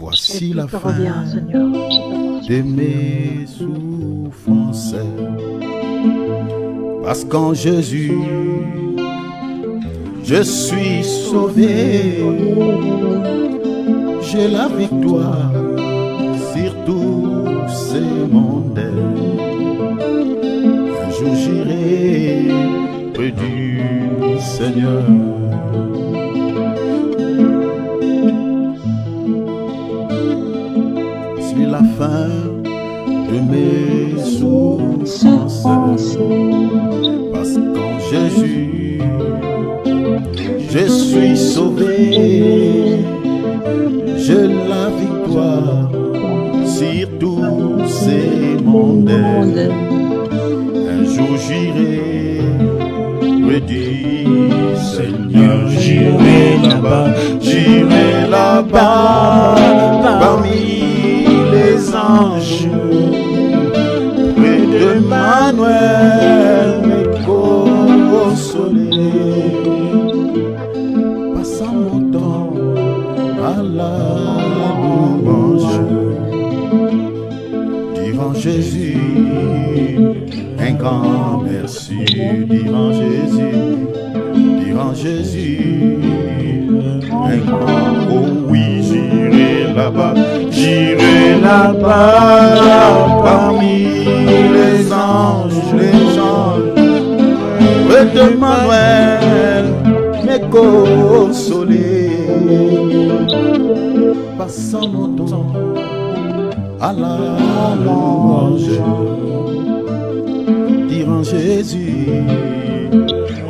Voici la fin de mes souffrances. Parce qu'en Jésus, je suis sauvé. J'ai la victoire sur tous ces mondes. Un jour j'irai près du Seigneur. C'est la fin de mes souffrances. Parce qu'en Jésus, je suis sauvé. J'ai la victoire sur tous ces mondes. Un jour j'irai près du Seigneur. J'irai là-bas, parmi les anges, près de Manuel, me consoler. Passant mon temps à la louange, devant Jésus, un grand merci. Devant Jésus, un grand oh oui, j'irai là-bas, parmi les anges, près de Manuel, me consoler. Passant mon temps à la louange, devant Jésus,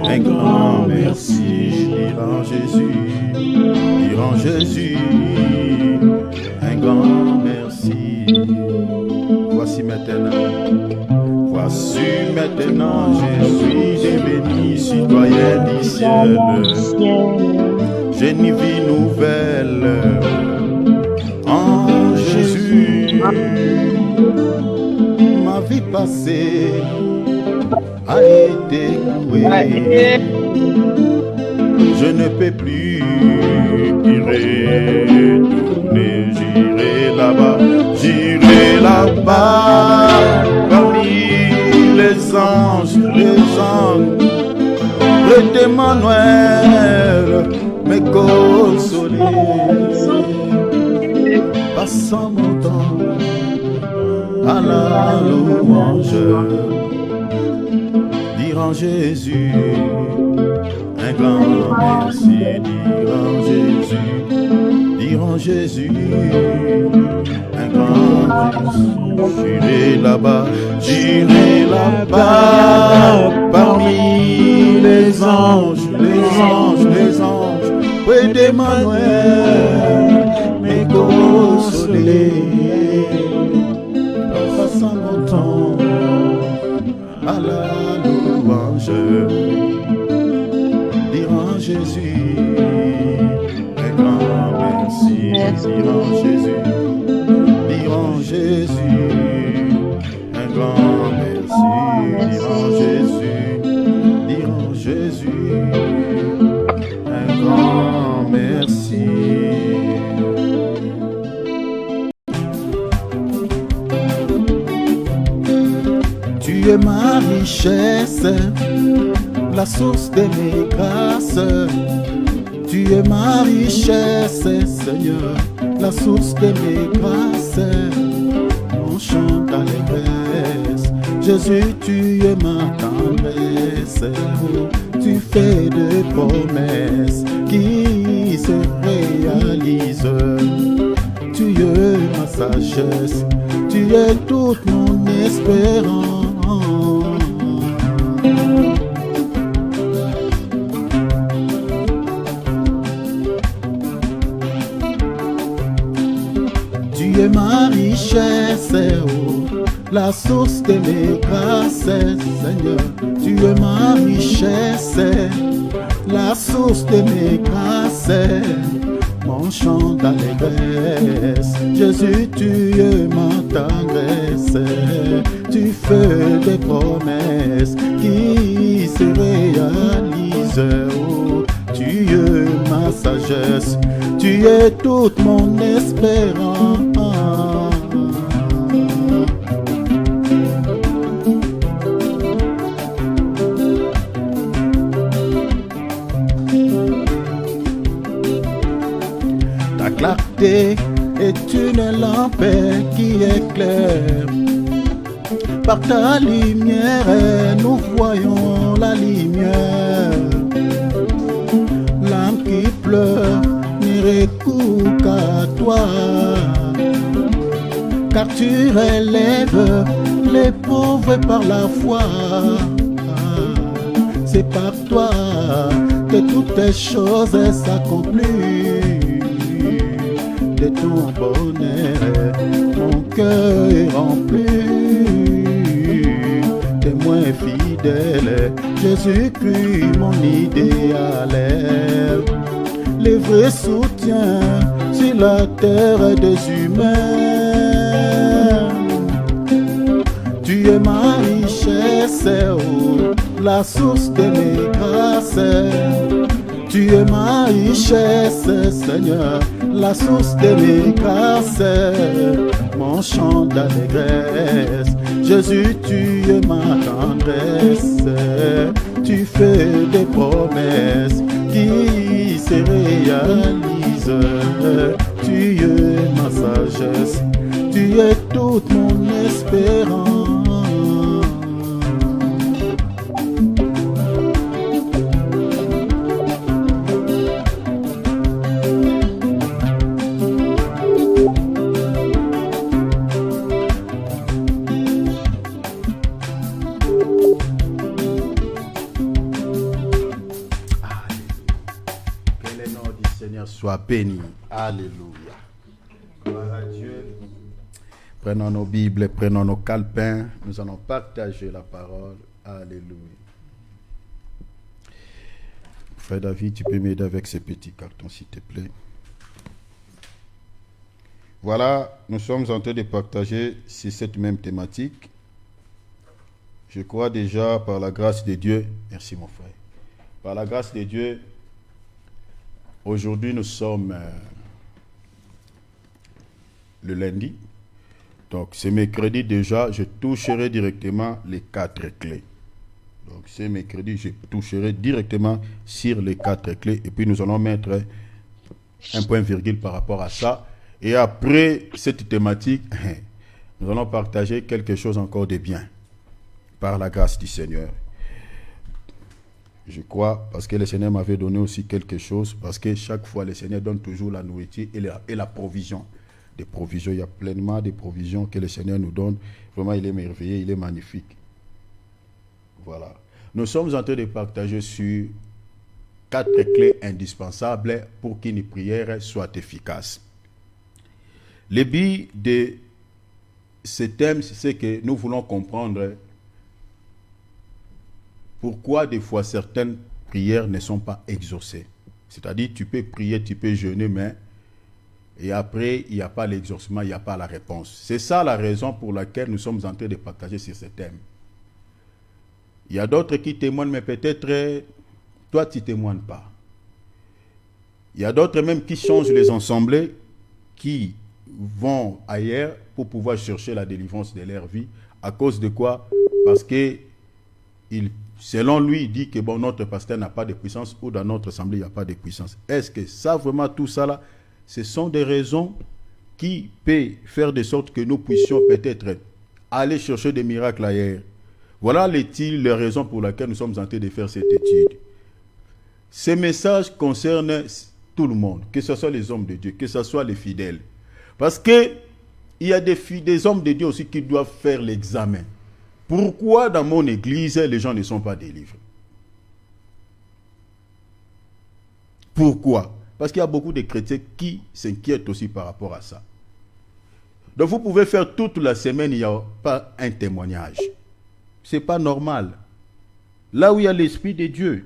un grand merci. Devant Jésus, un grand merci. Voici maintenant, je suis devenu citoyen du ciel. J'ai une vie nouvelle en Jésus. Ma vie passée a été louée. Je ne peux plus y retourner. J'irai là-bas, parmi les anges, près d'Emmanuel, me consoler. Passant mon temps à la louange, devant Jésus, un grand merci. Devant Jésus, un grand merci. J'irai là-bas, parmi les anges, près d'Emmanuel, me consoler. Passant mon temps à la louange, devant Jésus, un grand merci. Devant Jésus, un grand merci. Devant Jésus, un grand merci. Tu es ma richesse, la source de mes grâces. Tu es ma richesse, Seigneur, la source de mes grâces. On chante allégresse. Jésus, tu es ma tendresse. Tu fais des promesses qui se réalisent. Tu es ma sagesse, tu es toute mon espérance. Tu es ma richesse, oh, la source de mes grâces, Seigneur. Tu es ma richesse, la source de mes grâces, mon chant d'allégresse. Jésus, tu es ma tendresse. Tu fais des promesses qui se réalisent. Oh, tu es ma sagesse, tu es toute mon espérance. Ta clarté est une lampe qui éclaire. Par ta lumière, nous voyons la lumière. L'âme qui pleure n'y recourt qu'à toi, car tu relèves les pauvres par la foi. C'est par toi que toutes les choses s'accomplissent. De ton bonheur, mon cœur est rempli. Témoin fidèle, Jésus-Christ, mon idéal. Les vrais soutiens sur la terre des humains. Tu es ma richesse, oh, la source de mes grâces. Tu es ma richesse, Seigneur, la source de mes grâces, mon chant d'allégresse. Jésus, tu es ma tendresse. Tu fais des promesses qui se réalisent. Tu es ma sagesse, tu es toute mon espérance. Soit béni. Alléluia. Gloire à Dieu. Prenons nos Bibles, prenons nos calepins. Nous allons partager la parole. Alléluia. Frère David, tu peux m'aider avec ces petits cartons, s'il te plaît. Voilà, nous sommes en train de partager sur cette même thématique. Je crois déjà par la grâce de Dieu. Merci mon frère. Par la grâce de Dieu, aujourd'hui, nous sommes le lundi. Donc, ce mercredi déjà, je toucherai directement les 4 clés. Donc, ce mercredi, je toucherai directement sur les 4 clés. Et puis, nous allons mettre un point virgule par rapport à ça. Et après cette thématique, nous allons partager quelque chose encore de bien. Par la grâce du Seigneur. Je crois, parce que le Seigneur m'avait donné aussi quelque chose, parce que chaque fois, le Seigneur donne toujours la nourriture et la provision. Des provisions, il y a pleinement de provisions que le Seigneur nous donne. Vraiment, il est merveilleux, il est magnifique. Voilà. Nous sommes en train de partager sur 4 clés indispensables pour qu'une prière soit efficace. Le but de ce thème, c'est que nous voulons comprendre pourquoi des fois certaines prières ne sont pas exaucées. C'est-à-dire, tu peux prier, tu peux jeûner, mais et après, il n'y a pas l'exaucement, il n'y a pas la réponse. C'est ça la raison pour laquelle nous sommes en train de partager sur ce thème. Il y a d'autres qui témoignent, mais peut-être toi, tu ne témoignes pas. Il y a d'autres même qui changent les ensemblés, qui vont ailleurs pour pouvoir chercher la délivrance de leur vie. À cause de quoi? Parce que selon lui, il dit que bon, notre pasteur n'a pas de puissance ou dans notre assemblée, il n'y a pas de puissance. Est-ce que ça, vraiment, tout ça là, ce sont des raisons qui peuvent faire de sorte que nous puissions peut-être aller chercher des miracles ailleurs? Voilà les raisons pour lesquelles nous sommes en train de faire cette étude. Ces messages concernent tout le monde, que ce soit les hommes de Dieu, que ce soit les fidèles. Parce qu'il y a des hommes de Dieu aussi qui doivent faire l'examen. Pourquoi dans mon église, les gens ne sont pas délivrés? Pourquoi? Parce qu'il y a beaucoup de chrétiens qui s'inquiètent aussi par rapport à ça. Donc vous pouvez faire toute la semaine, il n'y a pas un témoignage. Ce n'est pas normal. Là où il y a l'Esprit de Dieu,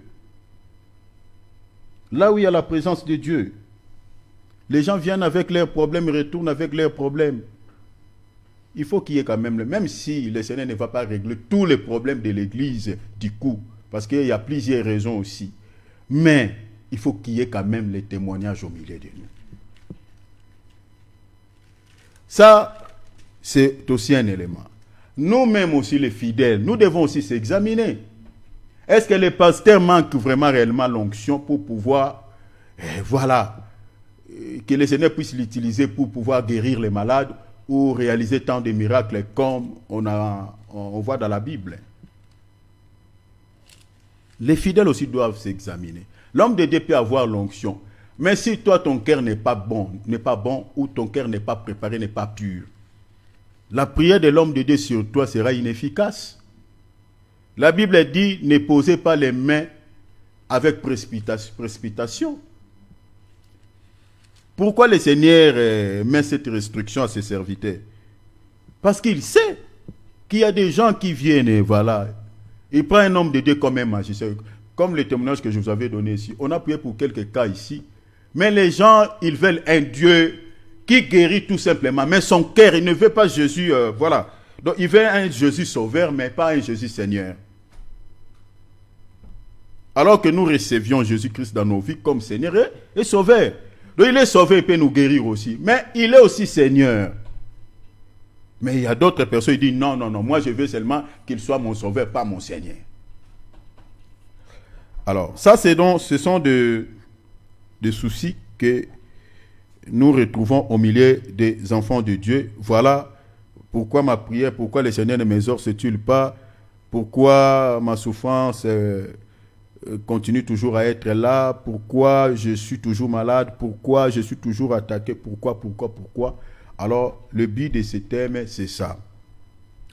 là où il y a la présence de Dieu, les gens viennent avec leurs problèmes, retournent avec leurs problèmes. Il faut qu'il y ait quand même si le Seigneur ne va pas régler tous les problèmes de l'église du coup, parce qu'il y a plusieurs raisons aussi. Mais il faut qu'il y ait quand même les témoignages au milieu de nous. Ça, c'est aussi un élément. Nous-mêmes aussi, les fidèles, nous devons aussi s'examiner. Est-ce que les pasteurs manquent vraiment réellement l'onction pour pouvoir, que le Seigneur puisse l'utiliser pour pouvoir guérir les malades ou réaliser tant de miracles comme on voit dans la Bible? Les fidèles aussi doivent s'examiner. L'homme de Dieu peut avoir l'onction, mais si toi ton cœur n'est pas bon, ou ton cœur n'est pas préparé, n'est pas pur, la prière de l'homme de Dieu sur toi sera inefficace. La Bible dit, ne posez pas les mains avec précipitation. Pourquoi le Seigneur met cette restriction à ses serviteurs? Parce qu'il sait qu'il y a des gens qui viennent et voilà. Il prend un homme de Dieu comme un magicien. Comme le témoignage que je vous avais donné ici. On a prié pour quelques cas ici. Mais les gens, ils veulent un Dieu qui guérit tout simplement. Mais son cœur, il ne veut pas Jésus, voilà. Donc il veut un Jésus sauveur, mais pas un Jésus Seigneur. Alors que nous recevions Jésus-Christ dans nos vies comme Seigneur et Sauveur. Donc il est sauveur, il peut nous guérir aussi. Mais il est aussi Seigneur. Mais il y a d'autres personnes qui disent non, moi je veux seulement qu'il soit mon Sauveur, pas mon Seigneur. Alors, ça ce sont des soucis que nous retrouvons au milieu des enfants de Dieu. Voilà pourquoi ma prière, pourquoi le Seigneur ne m'exauce-t-il pas, pourquoi ma souffrance continue toujours à être là, pourquoi je suis toujours malade, pourquoi je suis toujours attaqué, pourquoi. Alors, le but de ce thème, c'est ça.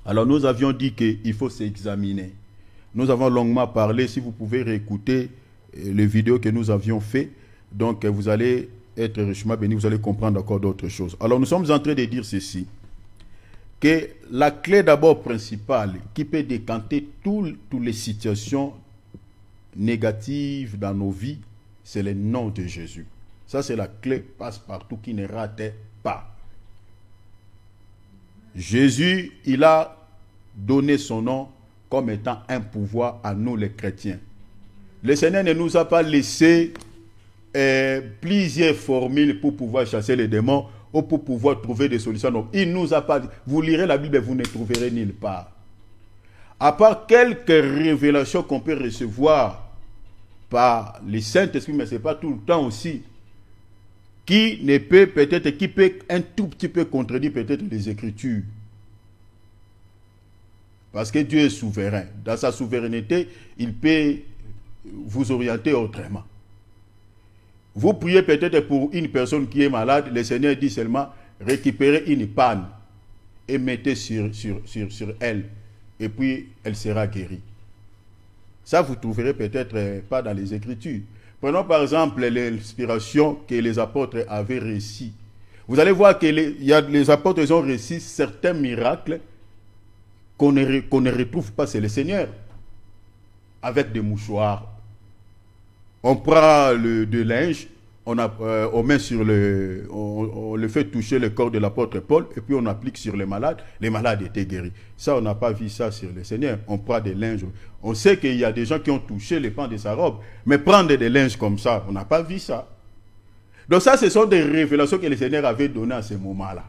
Alors, nous avions dit qu'il faut s'examiner. Nous avons longuement parlé, si vous pouvez réécouter les vidéos que nous avions fait, donc vous allez être richement bénis, vous allez comprendre encore d'autres choses. Alors, nous sommes en train de dire ceci, que la clé d'abord principale qui peut décanter toutes les situations négatives dans nos vies, c'est le nom de Jésus. Ça, c'est la clé passe-partout qui ne rate pas. Jésus, il a donné son nom comme étant un pouvoir à nous les chrétiens. Le Seigneur ne nous a pas laissé plusieurs formules pour pouvoir chasser les démons ou pour pouvoir trouver des solutions. Donc, il nous a pas. Vous lirez la Bible et vous ne trouverez nulle part. À part quelques révélations qu'on peut recevoir par les Saint-Esprit, mais ce n'est pas tout le temps aussi, qui peut un tout petit peu contredire peut-être les Écritures. Parce que Dieu est souverain. Dans sa souveraineté, il peut vous orienter autrement. Vous priez peut-être pour une personne qui est malade, le Seigneur dit seulement récupérez une panne et mettez sur elle, et puis elle sera guérie. Ça, vous ne trouverez peut-être pas dans les Écritures. Prenons par exemple l'inspiration que les apôtres avaient réussi. Vous allez voir que les apôtres ont réussi certains miracles qu'on ne retrouve pas chez le Seigneur. Avec des mouchoirs. On prend de linge, on met sur on le fait toucher le corps de l'apôtre Paul, et puis on applique sur les malades étaient guéris. Ça, on n'a pas vu ça sur le Seigneur. On prend des linges. On sait qu'il y a des gens qui ont touché les pans de sa robe, mais prendre des linges comme ça, on n'a pas vu ça. Donc ça, ce sont des révélations que le Seigneur avait données à ce moment-là.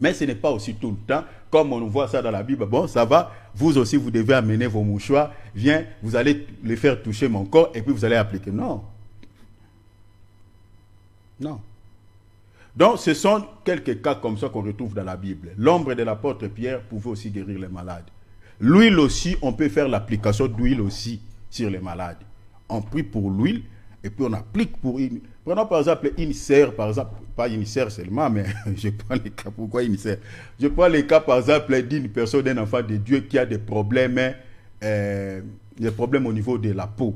Mais ce n'est pas aussi tout le temps, comme on voit ça dans la Bible. Bon, ça va, vous aussi, vous devez amener vos mouchoirs. Viens, vous allez les faire toucher mon corps et puis vous allez appliquer. Non. Non. Donc, ce sont quelques cas comme ça qu'on retrouve dans la Bible. L'ombre de l'apôtre Pierre pouvait aussi guérir les malades. L'huile aussi, on peut faire l'application d'huile aussi sur les malades. On prie pour l'huile et puis on applique pour une... Prenons par exemple une sœur, par exemple, pas une sœur seulement, mais je prends les cas, pourquoi une sœur? Je prends les cas par exemple d'une personne, d'un enfant de Dieu qui a des problèmes au niveau de la peau.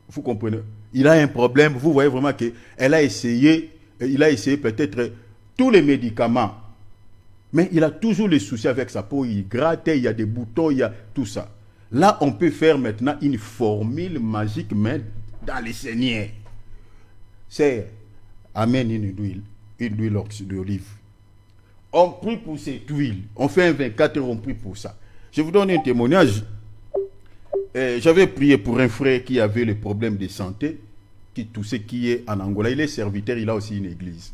Vous comprenez? Il a un problème, vous voyez vraiment qu'il a essayé peut-être tous les médicaments, mais il a toujours les soucis avec sa peau, il gratte, il y a des boutons, il y a tout ça. Là, on peut faire maintenant une formule magique, mais dans les Seigneurs. C'est amène une huile d'olive. On prie pour cette huile. On fait un 24 heures, on prie pour ça. Je vous donne un témoignage. j'avais prié pour un frère qui avait le problème de santé, qui toussait, qui est en Angola. Il est serviteur, il a aussi une église.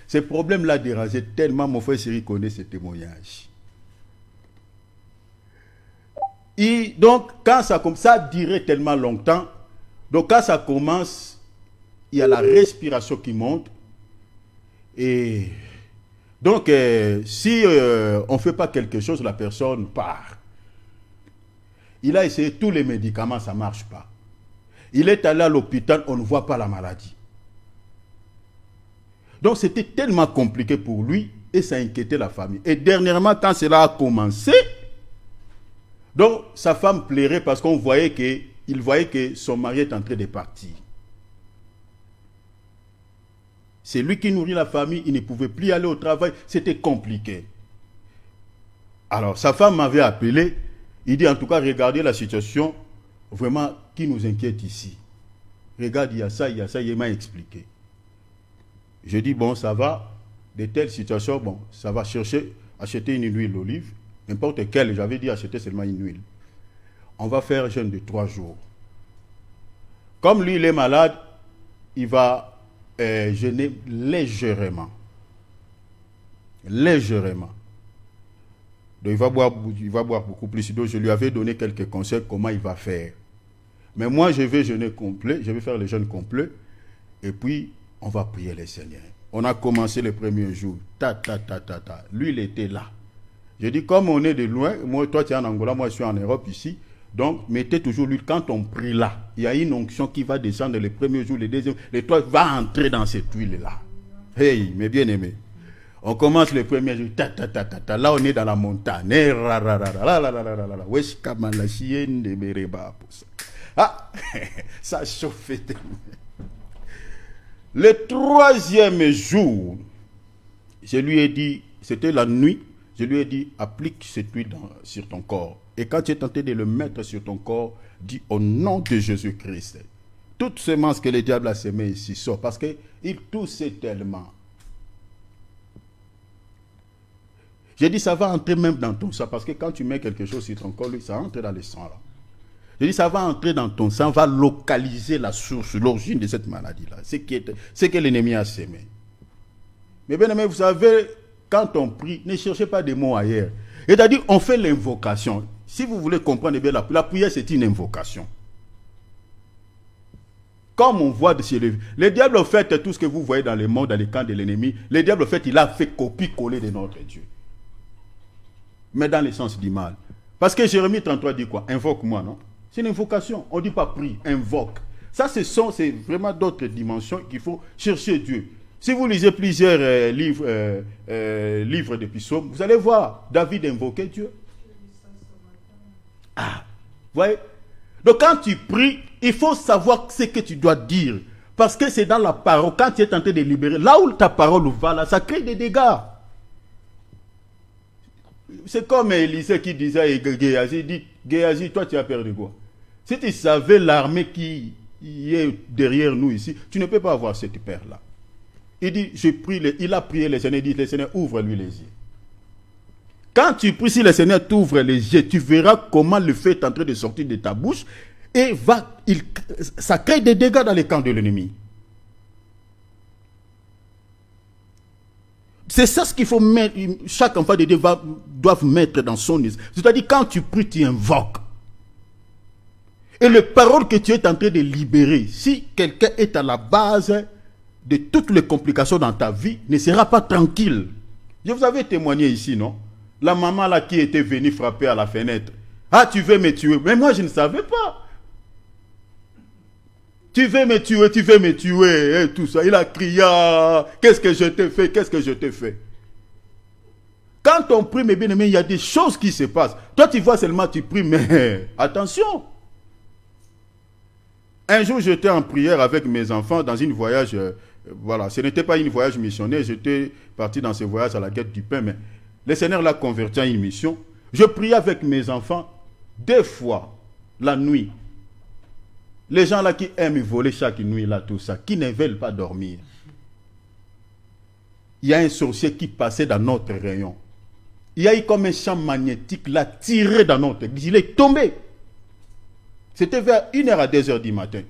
Ces problèmes-là dérangeaient tellement, mon frère Cyril connaît ce témoignage. Et donc, quand ça durait tellement longtemps, donc quand ça commence, il y a la respiration qui monte. Et donc, si on ne fait pas quelque chose, la personne part. Il a essayé tous les médicaments, ça ne marche pas. Il est allé à l'hôpital, on ne voit pas la maladie. Donc c'était tellement compliqué pour lui et ça inquiétait la famille. Et dernièrement, quand cela a commencé, donc sa femme pleurait parce qu'on voyait que son mari est en train de partir. C'est lui qui nourrit la famille, il ne pouvait plus aller au travail, c'était compliqué. Alors sa femme m'avait appelé, il dit en tout cas, regardez la situation vraiment qui nous inquiète ici. Regarde, il y a ça, il m'a expliqué. Je dis, bon, ça va, de telles situations, bon, ça va acheter une huile d'olive, n'importe quelle, j'avais dit acheter seulement une huile. On va faire un jeûne de 3 jours. Comme lui, il est malade, il va jeûner légèrement. Légèrement. Donc, il va boire beaucoup plus. Donc, je lui avais donné quelques conseils comment il va faire. Mais moi, je vais jeûner complet, je vais faire le jeûne complet, et puis, on va prier le Seigneur. On a commencé le premier jour. Lui, il était là. Je dis, comme on est de loin, moi, toi, tu es en Angola, moi, je suis en Europe ici. Donc, mettez toujours l'huile. Quand on prie là, il y a une onction qui va descendre le premier jour, le deuxième, le troisième, va entrer dans cette huile-là. Hey, mes bien-aimés. On commence le premier jour. Là, on est dans la montagne. Ah, ça chauffait tellement. Le 3e jour, je lui ai dit, c'était la nuit, je lui ai dit, applique cette huile sur ton corps. Et quand tu es tenté de le mettre sur ton corps, dis au nom de Jésus-Christ. Toute semence que le diable a semée ici sort, parce qu'il toussait tellement. J'ai dit, ça va entrer même dans ton sang, parce que quand tu mets quelque chose sur ton corps, lui, ça entre dans le sang là. Je dis, ça va entrer dans ton sang, va localiser la source, l'origine de cette maladie-là. C'est que l'ennemi a semé. Mais bien aimé, vous savez, quand on prie, ne cherchez pas des mots ailleurs. C'est-à-dire, on fait l'invocation. Si vous voulez comprendre bien, la prière, c'est une invocation. Comme on voit de chez le diable, en fait, tout ce que vous voyez dans le monde, dans les camps de l'ennemi, le diable, en fait, il a fait copie-coller de notre Dieu. Mais dans le sens du mal. Parce que Jérémie 33 dit quoi? Invoque-moi, non? C'est une invocation. On ne dit pas prie, invoque. Ça, c'est vraiment d'autres dimensions qu'il faut chercher Dieu. Si vous lisez plusieurs livres de psaumes, vous allez voir David invoquer Dieu. Ah, vous voyez? Donc quand tu pries, il faut savoir ce que tu dois dire. Parce que c'est dans la parole, quand tu es tenté de libérer, là où ta parole va, là, ça crée des dégâts. C'est comme Élisée qui disait à Géasi, dit, Géasi, toi tu as perdu quoi? Si tu savais l'armée qui est derrière nous ici, tu ne peux pas avoir cette paire-là. Il dit, il a prié le Seigneur, il dit, le Seigneur, ouvre-lui les yeux. Quand tu pries, si le Seigneur t'ouvre les yeux, tu verras comment le feu est en train de sortir de ta bouche et ça crée des dégâts dans les camps de l'ennemi. C'est ça ce qu'il faut mettre, chaque enfant de Dieu doit mettre dans son esprit. C'est-à-dire, quand tu pries, tu invoques. Et les paroles que tu es en train de libérer, si quelqu'un est à la base de toutes les complications dans ta vie, ne sera pas tranquille. Je vous avais témoigné ici, non? La maman là qui était venue frapper à la fenêtre. Ah, tu veux me tuer? Mais moi, je ne savais pas. Tu veux me tuer, et tout ça. Il a crié, ah, qu'est-ce que je t'ai fait, qu'est-ce que je t'ai fait? Quand on prie, mes bien-aimés, il y a des choses qui se passent. Toi, tu vois seulement, tu pries, mais attention. Un jour, j'étais en prière avec mes enfants dans un voyage, voilà, ce n'était pas un voyage missionnaire, j'étais parti dans ce voyage à la quête du pain, mais le Seigneur l'a converti en une mission. Je priais avec mes enfants 2 fois la nuit. Les gens là qui aiment voler chaque nuit, là, tout ça, qui ne veulent pas dormir. Il y a un sorcier qui passait dans notre rayon. Il y a eu comme un champ magnétique là, tiré dans notre église. Il est tombé. C'était vers 1h à 2h du matin.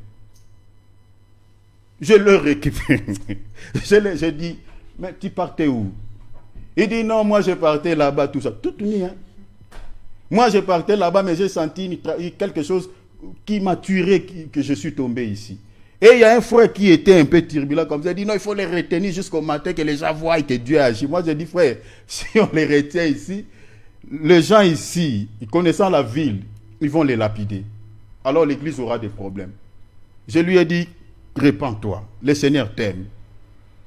Je le récupère. J'ai dit, mais tu partais où? Il dit, non, moi je partais là-bas, tout ça. Tout uni, hein. Moi je partais là-bas, mais j'ai senti quelque chose qui m'a tué, que je suis tombé ici. Et il y a un frère qui était un peu turbulent comme ça. Il dit, non, il faut les retenir jusqu'au matin, que les gens voient que Dieu agit. Moi j'ai dit, frère, si on les retient ici, les gens ici, connaissant la ville, ils vont les lapider. Alors l'église aura des problèmes. Je lui ai dit, répands-toi, le Seigneur t'aime.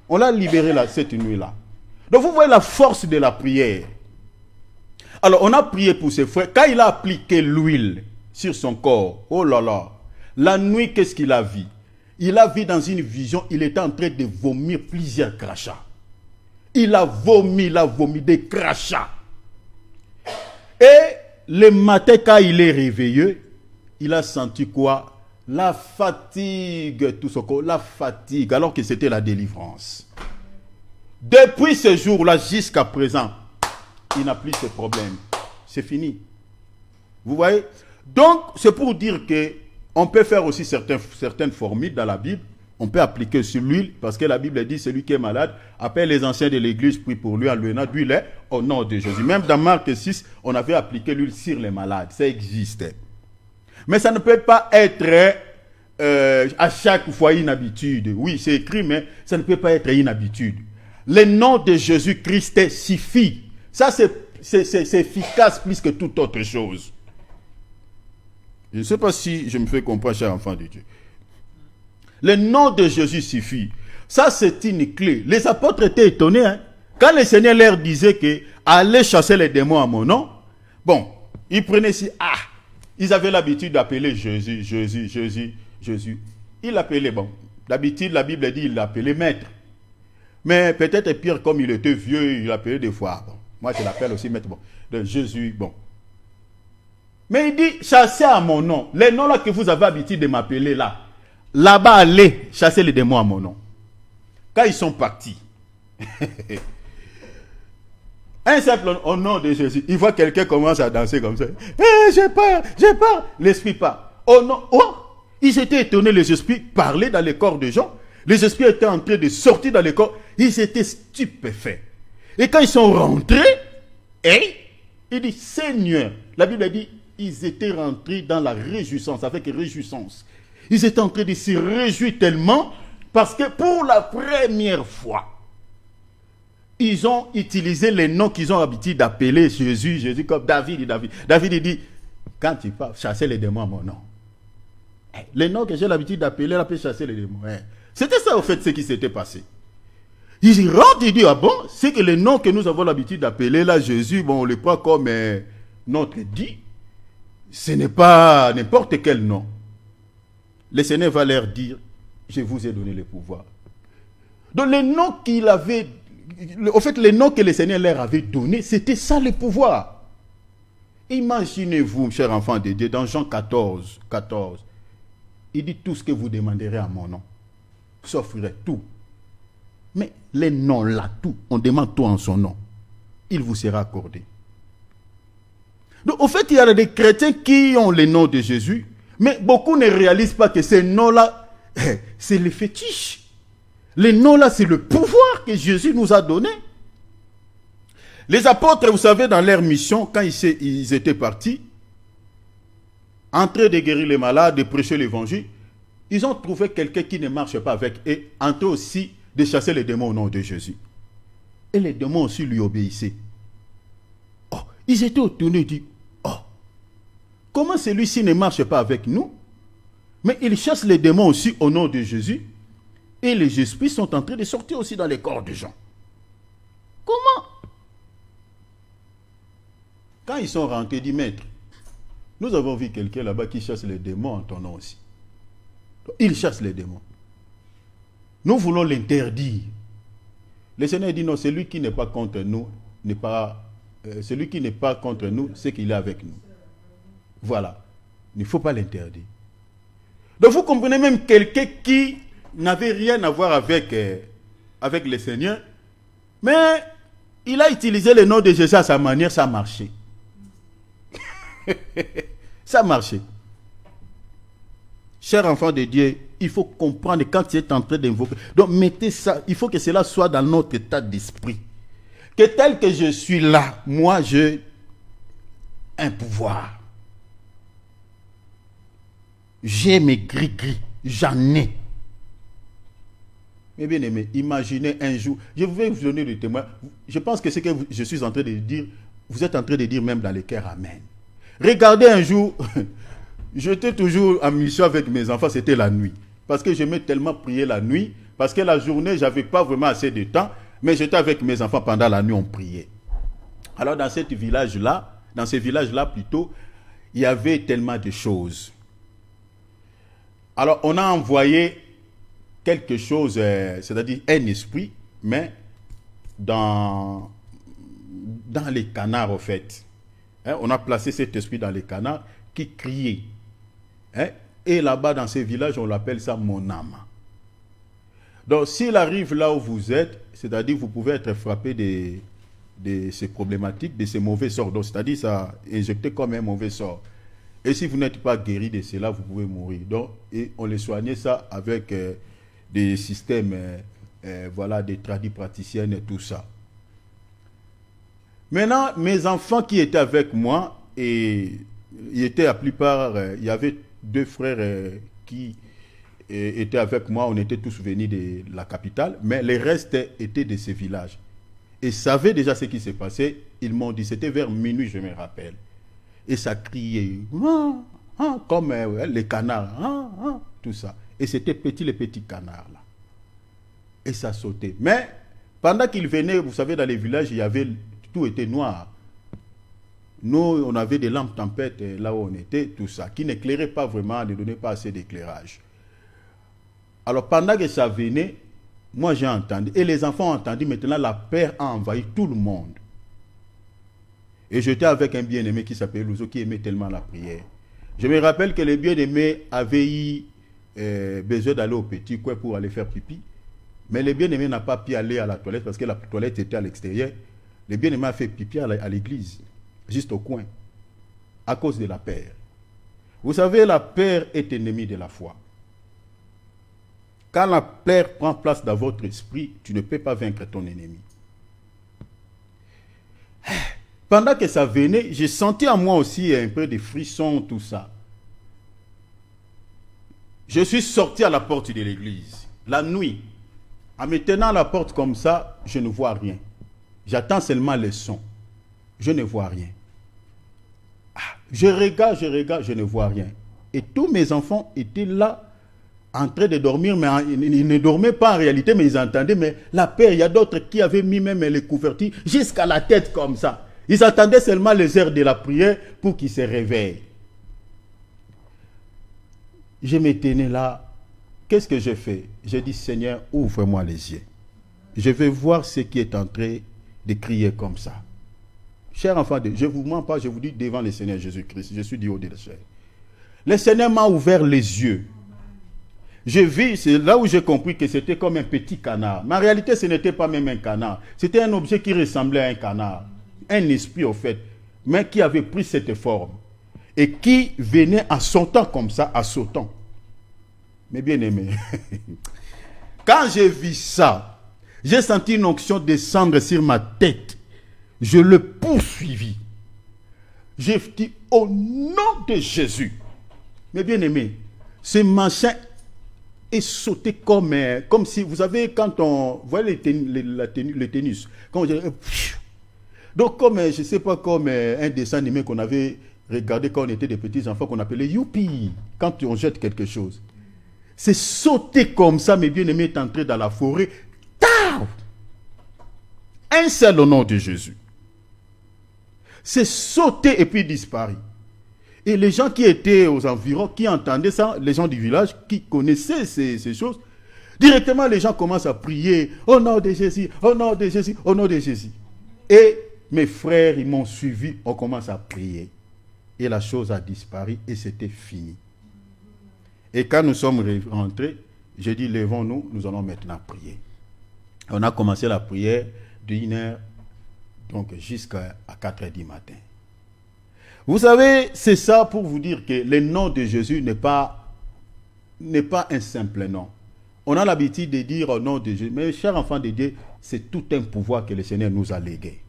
On l'a libéré là, cette nuit-là. Donc vous voyez la force de la prière. Alors on a prié pour ses frères. Quand il a appliqué l'huile sur son corps, oh là là, la nuit, qu'est-ce qu'il a vu? Il a vu dans une vision, il était en train de vomir plusieurs crachats. Il a vomi des crachats. Et le matin, quand il est réveillé, il a senti quoi? La fatigue, tout ce corps, la fatigue, alors que c'était la délivrance. Depuis ce jour-là jusqu'à présent, il n'a plus ce problème. C'est fini. Vous voyez? Donc, c'est pour dire que on peut faire aussi certaines formules dans la Bible. On peut appliquer sur l'huile, parce que la Bible dit, celui qui est malade, appelle les anciens de l'église, prie pour lui en lui donnant d'huile au nom de Jésus. Même dans Marc 6, on avait appliqué l'huile sur les malades. Ça existait. Mais ça ne peut pas être à chaque fois une habitude. Oui, c'est écrit, mais ça ne peut pas être une habitude. Le nom de Jésus-Christ suffit. Ça, c'est efficace plus que toute autre chose. Je ne sais pas si je me fais comprendre, cher enfant de Dieu. Le nom de Jésus suffit. Ça, c'est une clé. Les apôtres étaient étonnés. Hein? Quand le Seigneur leur disait que allez chasser les démons à mon nom, bon, ils prenaient si, ils avaient l'habitude d'appeler Jésus, Jésus, Jésus, Jésus. Ils l'appelaient, bon, d'habitude, la Bible dit, il l'appelait maître. Mais peut-être pire, comme il était vieux, il l'appelait des fois. Bon, moi, je l'appelle aussi maître. Bon, de Jésus, bon. Mais il dit, chassez à mon nom. Les noms là que vous avez l'habitude de m'appeler là. Là-bas, allez chasser les démons à mon nom. Quand ils sont partis, un simple au nom de Jésus, il voit quelqu'un commence à danser comme ça. J'ai peur. L'esprit part. Oh non, ils étaient étonnés, les esprits parlaient dans les corps des gens. Les esprits étaient en train de sortir dans les corps. Ils étaient stupéfaits. Et quand ils sont rentrés, il dit, Seigneur, la Bible dit, ils étaient rentrés dans la réjouissance, avec réjouissance. Ils étaient en train de se réjouir tellement, parce que pour la première fois, ils ont utilisé les noms qu'ils ont l'habitude d'appeler Jésus, comme David. David, il dit, quand tu pars, chasser les démons à mon nom. Les noms que j'ai l'habitude d'appeler, là, peut chasser les démons. C'était ça, au fait, ce qui s'était passé. Ils rentrent, ils disent, ah bon, c'est que les noms que nous avons l'habitude d'appeler, là, Jésus, bon, on les prend comme notre dit. Ce n'est pas n'importe quel nom. Le Seigneur va leur dire, je vous ai donné le pouvoir. Donc les noms qu'il avait, en fait les noms que le Seigneur leur avait donnés, c'était ça le pouvoir. Imaginez-vous, chers enfants de Dieu, dans Jean 14, il dit tout ce que vous demanderez à mon nom. Vous offrirez tout. Mais les noms là, tout, on demande tout en son nom. Il vous sera accordé. Donc, au fait, il y a des chrétiens qui ont les noms de Jésus, mais beaucoup ne réalisent pas que ces noms-là, c'est le fétiche. Les noms-là, c'est le pouvoir que Jésus nous a donné. Les apôtres, vous savez, dans leur mission, quand ils étaient partis, en train de guérir les malades, de prêcher l'évangile, ils ont trouvé quelqu'un qui ne marche pas avec, et en train aussi de chasser les démons au nom de Jésus. Et les démons aussi lui obéissaient. Ils étaient étonnés, ils disent, comment celui-ci ne marche pas avec nous? Mais il chasse les démons aussi au nom de Jésus. Et les esprits sont en train de sortir aussi dans les corps des gens. Comment? Quand ils sont rentrés, ils disent, maître, nous avons vu quelqu'un là-bas qui chasse les démons en ton nom aussi. Il chasse les démons. Nous voulons l'interdire. Le Seigneur dit, non, celui qui n'est pas contre nous, celui qui n'est pas contre nous, c'est qu'il est avec nous. Voilà. Il ne faut pas l'interdire. Donc vous comprenez, même quelqu'un qui n'avait rien à voir avec le Seigneur, mais il a utilisé le nom de Jésus à sa manière, ça a marché. Ça a marché. Chers enfants de Dieu, il faut comprendre quand tu es en train d'invoquer. Donc mettez ça, il faut que cela soit dans notre état d'esprit. Que tel que je suis là, moi j'ai un pouvoir. J'ai mes gris-gris, j'en ai. Mais bien aimé, imaginez un jour, je vais vous donner le témoin. Je pense que ce que je suis en train de dire, vous êtes en train de dire même dans les cœurs, amen. Regardez un jour, j'étais toujours en mission avec mes enfants, c'était la nuit. Parce que j'aimais tellement prier la nuit, parce que la journée, je n'avais pas vraiment assez de temps, mais j'étais avec mes enfants pendant la nuit, on priait. Alors dans ce village-là plutôt, il y avait tellement de choses. Alors on a envoyé quelque chose, c'est-à-dire un esprit, mais dans les canards, au fait. Hein, on a placé cet esprit dans les canards qui criait. Hein, et là-bas, dans ces villages, on l'appelle ça mon âme. Donc, s'il arrive là où vous êtes, c'est-à-dire vous pouvez être frappé de ces problématiques, de ces mauvais sorts. Donc, c'est-à-dire ça injecté comme un mauvais sort. Et si vous n'êtes pas guéri de cela, vous pouvez mourir. Donc, et on les soignait ça avec des systèmes, voilà, des tradipraticiennes et tout ça. Maintenant, mes enfants qui étaient avec moi, et ils étaient la plupart, il y avait 2 frères qui étaient avec moi, on était tous venus de la capitale, mais les restes étaient de ces villages. Et savaient déjà ce qui s'est passé, ils m'ont dit, c'était vers minuit, je me rappelle. Et ça criait, comme les canards, tout ça. Et c'était les petits canards là. Et ça sautait. Mais pendant qu'ils venaient, vous savez, dans les villages, tout était noir. Nous, on avait des lampes tempêtes là où on était, tout ça, qui n'éclairaient pas vraiment, ne donnaient pas assez d'éclairage. Alors pendant que ça venait, moi j'ai entendu, et les enfants ont entendu, maintenant la peur a envahi tout le monde. Et j'étais avec un bien-aimé qui s'appelait Louzo, qui aimait tellement la prière. Je me rappelle que le bien-aimé avait eu besoin d'aller au petit coin pour aller faire pipi. Mais le bien-aimé n'a pas pu aller à la toilette parce que la toilette était à l'extérieur. Le bien-aimé a fait pipi à l'église, juste au coin, à cause de la peur. Vous savez, la peur est ennemie de la foi. Quand la peur prend place dans votre esprit, tu ne peux pas vaincre ton ennemi. Pendant que ça venait, j'ai senti en moi aussi un peu de frissons, tout ça. Je suis sorti à la porte de l'église, la nuit. En me tenant à la porte comme ça, je ne vois rien. J'attends seulement les sons. Je ne vois rien. Je regarde, je ne vois rien. Et tous mes enfants étaient là, en train de dormir, mais ils ne dormaient pas en réalité, mais ils entendaient. Mais la peur, il y a d'autres qui avaient mis même les couvertures jusqu'à la tête comme ça. Ils attendaient seulement les heures de la prière pour qu'ils se réveillent. Je me tenais là. Qu'est-ce que j'ai fait? J'ai dit, Seigneur, ouvre-moi les yeux. Je vais voir ce qui est en train de crier comme ça. Chers enfants, je ne vous mens pas, je vous dis devant le Seigneur Jésus-Christ, je suis du haut de la chair. Le Seigneur m'a ouvert les yeux. Je vis, c'est là où j'ai compris que c'était comme un petit canard. Mais en réalité, ce n'était pas même un canard. C'était un objet qui ressemblait à un canard. Un esprit, au fait, mais qui avait pris cette forme. Et qui venait en sautant comme ça, en sautant. Mais bien aimé, quand j'ai vu ça, j'ai senti une onction descendre sur ma tête. Je le poursuivis. J'ai dit au nom de Jésus. Mais bien aimé, ce machin est sauté comme si, vous savez, quand on voit le tennis, quand donc comme, je ne sais pas, comme un dessin animé qu'on avait regardé quand on était des petits enfants, qu'on appelait Youpi, quand on jette quelque chose. C'est sauté comme ça, mes bien-aimés, est entré dans la forêt. Tao! Un seul au nom de Jésus. C'est sauté et puis disparu. Et les gens qui étaient aux environs, qui entendaient ça, les gens du village, qui connaissaient ces choses, directement les gens commencent à prier au nom de Jésus, au nom de Jésus, au nom de Jésus. Et mes frères, ils m'ont suivi, on commence à prier. Et la chose a disparu et c'était fini. Et quand nous sommes rentrés, j'ai dit, levons-nous, nous allons maintenant prier. On a commencé la prière de 1h, donc jusqu'à 4h du matin. Vous savez, c'est ça pour vous dire que le nom de Jésus n'est pas n'est pas un simple nom. On a l'habitude de dire au nom de Jésus, mais chers enfants de Dieu, c'est tout un pouvoir que le Seigneur nous a légué.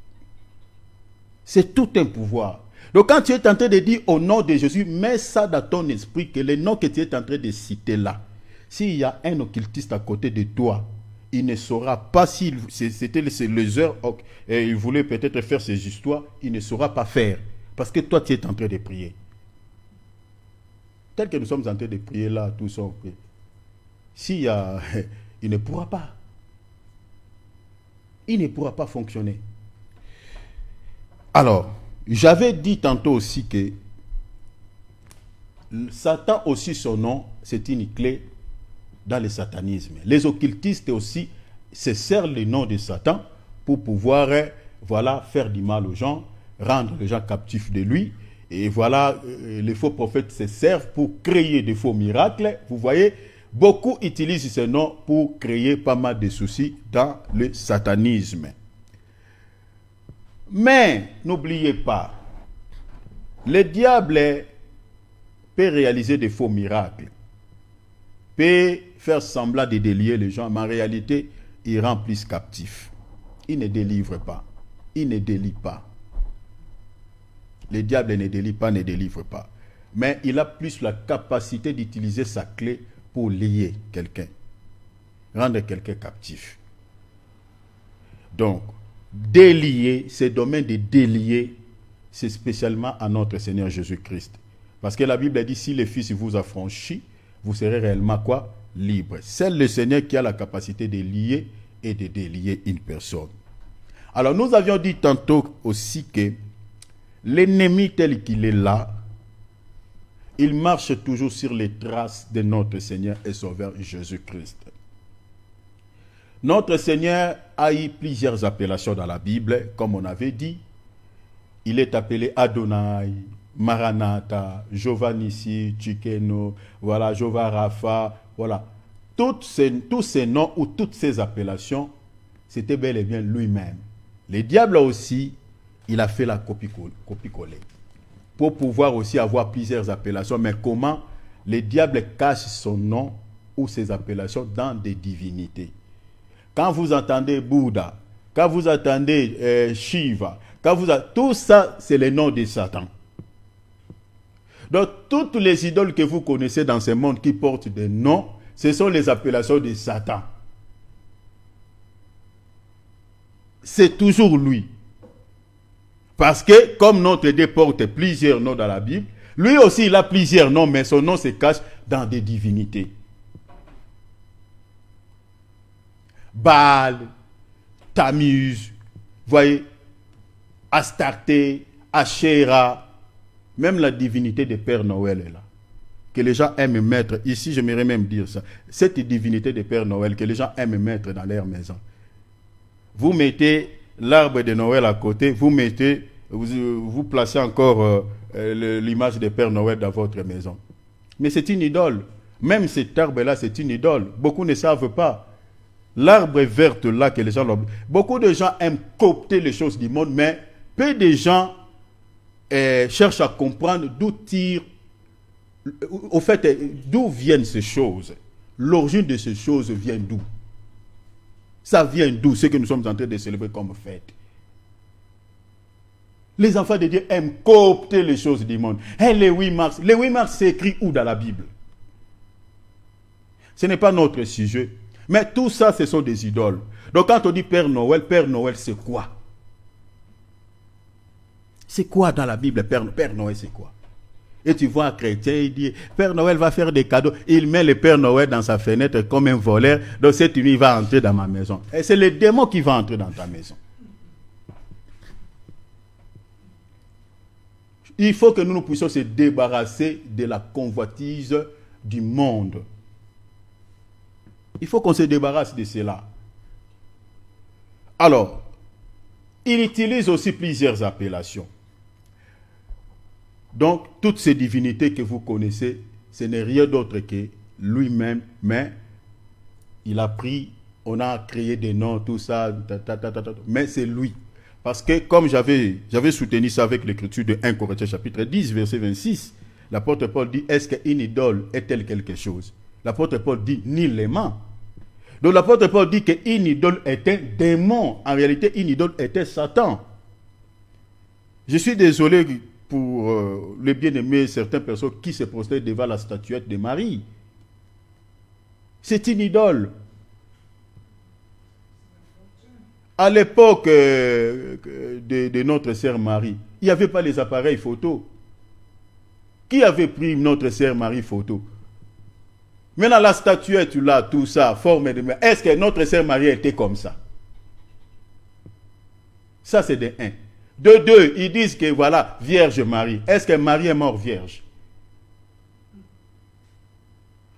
C'est tout un pouvoir. Donc quand tu es en train de dire au nom de Jésus, mets ça dans ton esprit que le nom que tu es en train de citer là, s'il y a un occultiste à côté de toi, il ne saura pas si c'était les heures et il voulait peut-être faire ses histoires, il ne saura pas faire. Parce que toi, tu es en train de prier. Tel que nous sommes en train de prier là, tous ça, s'il y a, il ne pourra pas. Il ne pourra pas fonctionner. Alors, j'avais dit tantôt aussi que Satan aussi, son nom, c'est une clé dans le satanisme. Les occultistes aussi se servent le nom de Satan pour pouvoir faire du mal aux gens, rendre les gens captifs de lui. Et voilà, les faux prophètes se servent pour créer de faux miracles. Vous voyez, beaucoup utilisent ce nom pour créer pas mal de soucis dans le satanisme. Mais n'oubliez pas, le diable peut réaliser de faux miracles, peut faire semblant de délier les gens, mais en réalité, il rend plus captif. Il ne délivre pas. Il ne délie pas. Le diable ne délie pas, ne délivre pas. Mais il a plus la capacité d'utiliser sa clé pour lier quelqu'un, rendre quelqu'un captif. Donc, délier, ce domaine de délier, c'est spécialement à notre Seigneur Jésus-Christ. Parce que la Bible dit, si le Fils vous a franchi, vous serez réellement quoi? Libre. C'est le Seigneur qui a la capacité de lier et de délier une personne. Alors, nous avions dit tantôt aussi que l'ennemi tel qu'il est là, il marche toujours sur les traces de notre Seigneur et Sauveur Jésus-Christ. Notre Seigneur a eu plusieurs appellations dans la Bible, comme on avait dit. Il est appelé Adonai, Maranatha, Jéhovah Nissi, Tsidkenu, voilà, Jéhovah Rapha, voilà. Tous ces noms ou toutes ces appellations, c'était bel et bien lui-même. Le diable aussi, il a fait la copie-coller. Pour pouvoir aussi avoir plusieurs appellations. Mais comment le diable cache son nom ou ses appellations dans des divinités? Quand vous entendez Bouddha, quand vous entendez Shiva, tout ça, c'est le nom de Satan. Donc, toutes les idoles que vous connaissez dans ce monde qui portent des noms, ce sont les appellations de Satan. C'est toujours lui. Parce que, comme notre Dieu porte plusieurs noms dans la Bible, lui aussi, il a plusieurs noms, mais son nom se cache dans des divinités. Baal, Tammuz, voyez, Astarté, Asherah, même la divinité de Père Noël est là. Que les gens aiment mettre, ici j'aimerais même dire ça, cette divinité de Père Noël que les gens aiment mettre dans leur maison. Vous mettez l'arbre de Noël à côté, vous placez encore l'image de Père Noël dans votre maison. Mais c'est une idole. Même cet arbre-là, c'est une idole. Beaucoup ne savent pas. L'arbre vert là que les gens l'ont. Beaucoup de gens aiment coopter les choses du monde, mais peu de gens cherchent à comprendre d'où viennent ces choses. L'origine de ces choses vient d'où? Ça vient d'où? Ce que nous sommes en train de célébrer comme fête. Les enfants de Dieu aiment coopter les choses du monde. Le 8 mars. Le 8 mars, c'est écrit où dans la Bible? Ce n'est pas notre sujet. Mais tout ça, ce sont des idoles. Donc quand on dit Père Noël, c'est quoi? C'est quoi dans la Bible, Père Noël, c'est quoi? Et tu vois un chrétien, il dit, Père Noël va faire des cadeaux. Il met le Père Noël dans sa fenêtre comme un voleur. Donc cette nuit, il va entrer dans ma maison. Et c'est le démon qui va entrer dans ta maison. Il faut que nous puissions se débarrasser de la convoitise du monde. Il faut qu'on se débarrasse de cela. Alors, il utilise aussi plusieurs appellations. Donc, toutes ces divinités que vous connaissez, ce n'est rien d'autre que lui-même, mais il a pris, on a créé des noms, tout ça, mais c'est lui. Parce que, comme j'avais soutenu ça avec l'écriture de 1 Corinthiens chapitre 10, verset 26, l'apôtre Paul dit, est-ce qu'une idole est-elle quelque chose? L'apôtre Paul dit nullement. Donc l'apôtre Paul dit qu'une idole est un démon. En réalité, une idole était Satan. Je suis désolé pour les bien-aimés, certaines personnes qui se prosternent devant la statuette de Marie. C'est une idole. À l'époque de notre sœur Marie, il n'y avait pas les appareils photo. Qui avait pris notre sœur Marie photo? Maintenant, la statuette, là, tout ça, forme de... Est-ce que notre sœur Marie était comme ça? Ça, c'est de 1. De 2, ils disent que voilà, Vierge Marie. Est-ce que Marie est morte vierge?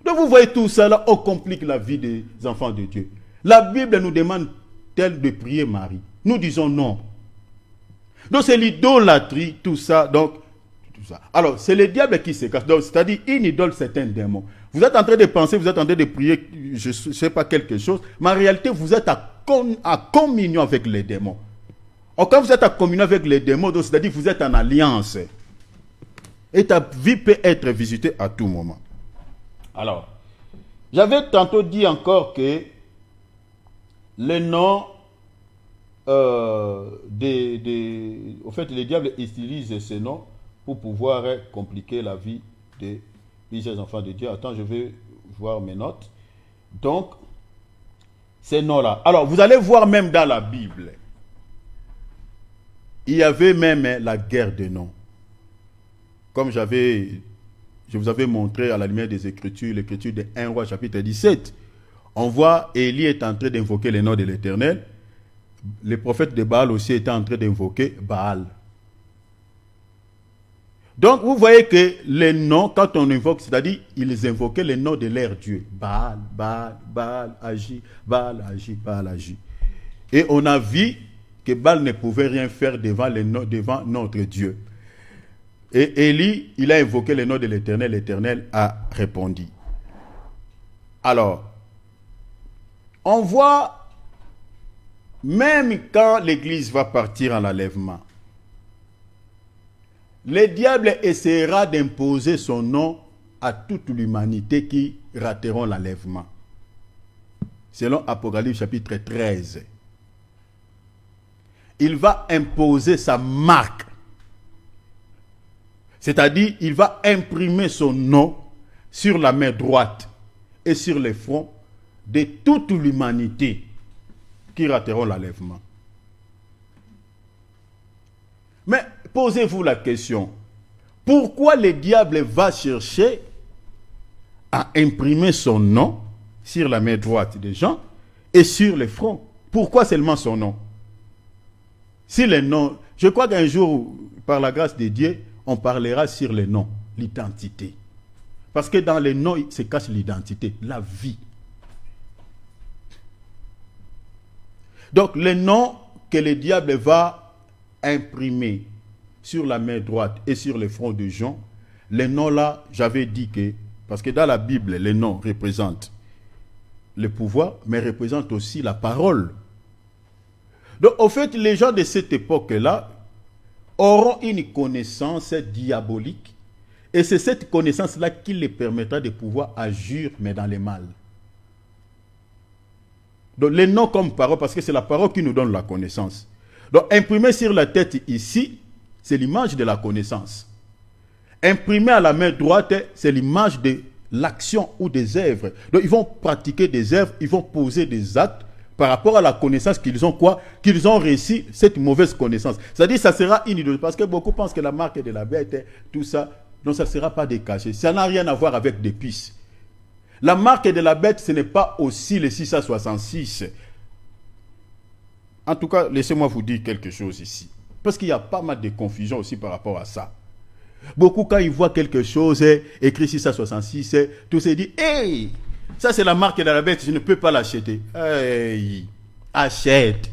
Donc vous voyez tout ça là, on complique la vie des enfants de Dieu. La Bible nous demande-t-elle de prier Marie? Nous disons non. Donc c'est l'idolâtrie, tout ça. Donc, tout ça. Alors, c'est le diable qui se cache. C'est-à-dire, une idole, c'est un démon. Vous êtes en train de penser, vous êtes en train de prier, je ne sais pas quelque chose, mais en réalité, vous êtes à communion avec les démons. Or, quand vous êtes à communion avec les démons, c'est-à-dire que vous êtes en alliance. Et ta vie peut être visitée à tout moment. Alors, j'avais tantôt dit encore que les noms, au fait, le diable utilise ces noms pour pouvoir compliquer la vie des enfants de Dieu. Attends, je vais voir mes notes. Donc, ces noms-là. Alors, vous allez voir même dans la Bible, il y avait même la guerre des noms. Comme je vous avais montré à la lumière des Écritures, l'Écriture de 1 Roi chapitre 17. On voit Élie est en train d'invoquer les noms de l'Éternel. Les prophètes de Baal aussi étaient en train d'invoquer Baal. Donc, vous voyez que les noms, quand on invoque, c'est-à-dire, ils invoquaient les noms de leur Dieu. Baal, Baal, Baal, agit, Baal, agit, Baal, agit. Et on a vu que Baal ne pouvait rien faire devant notre Dieu. Et Élie, il a invoqué le nom de l'Éternel. L'Éternel a répondu. Alors, on voit, même quand l'Église va partir en enlèvement, le diable essaiera d'imposer son nom à toute l'humanité qui rateront l'enlèvement. Selon Apocalypse chapitre 13. Il va imposer sa marque. C'est-à-dire, il va imprimer son nom sur la main droite et sur les fronts de toute l'humanité qui rateront l'enlèvement. Mais posez-vous la question, pourquoi le diable va chercher à imprimer son nom sur la main droite des gens et sur les fronts? Pourquoi seulement son nom? Si les noms, je crois qu'un jour, par la grâce de Dieu, on parlera sur les noms, l'identité. Parce que dans les noms, se cache l'identité, la vie. Donc, les noms que le diable va imprimer sur la main droite et sur le front de Jean, les noms-là, j'avais dit que, parce que dans la Bible, les noms représentent le pouvoir, mais représentent aussi la parole. Donc, au fait, les gens de cette époque-là auront une connaissance diabolique, et c'est cette connaissance-là qui les permettra de pouvoir agir, mais dans le mal. Donc, les noms comme parole, parce que c'est la parole qui nous donne la connaissance. Donc, imprimé sur la tête ici, c'est l'image de la connaissance. Imprimé à la main droite, c'est l'image de l'action ou des œuvres. Donc, ils vont pratiquer des œuvres, ils vont poser des actes par rapport à la connaissance qu'ils ont quoi? Qu'ils ont réussi cette mauvaise connaissance. C'est-à-dire, ça sera une idole. Parce que beaucoup pensent que la marque de la bête, tout ça, non, ça ne sera pas décaché. Ça n'a rien à voir avec des puces. La marque de la bête, ce n'est pas aussi le 666. En tout cas, laissez-moi vous dire quelque chose ici. Parce qu'il y a pas mal de confusion aussi par rapport à ça. Beaucoup, quand ils voient quelque chose écrit 666, tout se dit, hey, ça c'est la marque de la bête, je ne peux pas l'acheter. Hey, achète.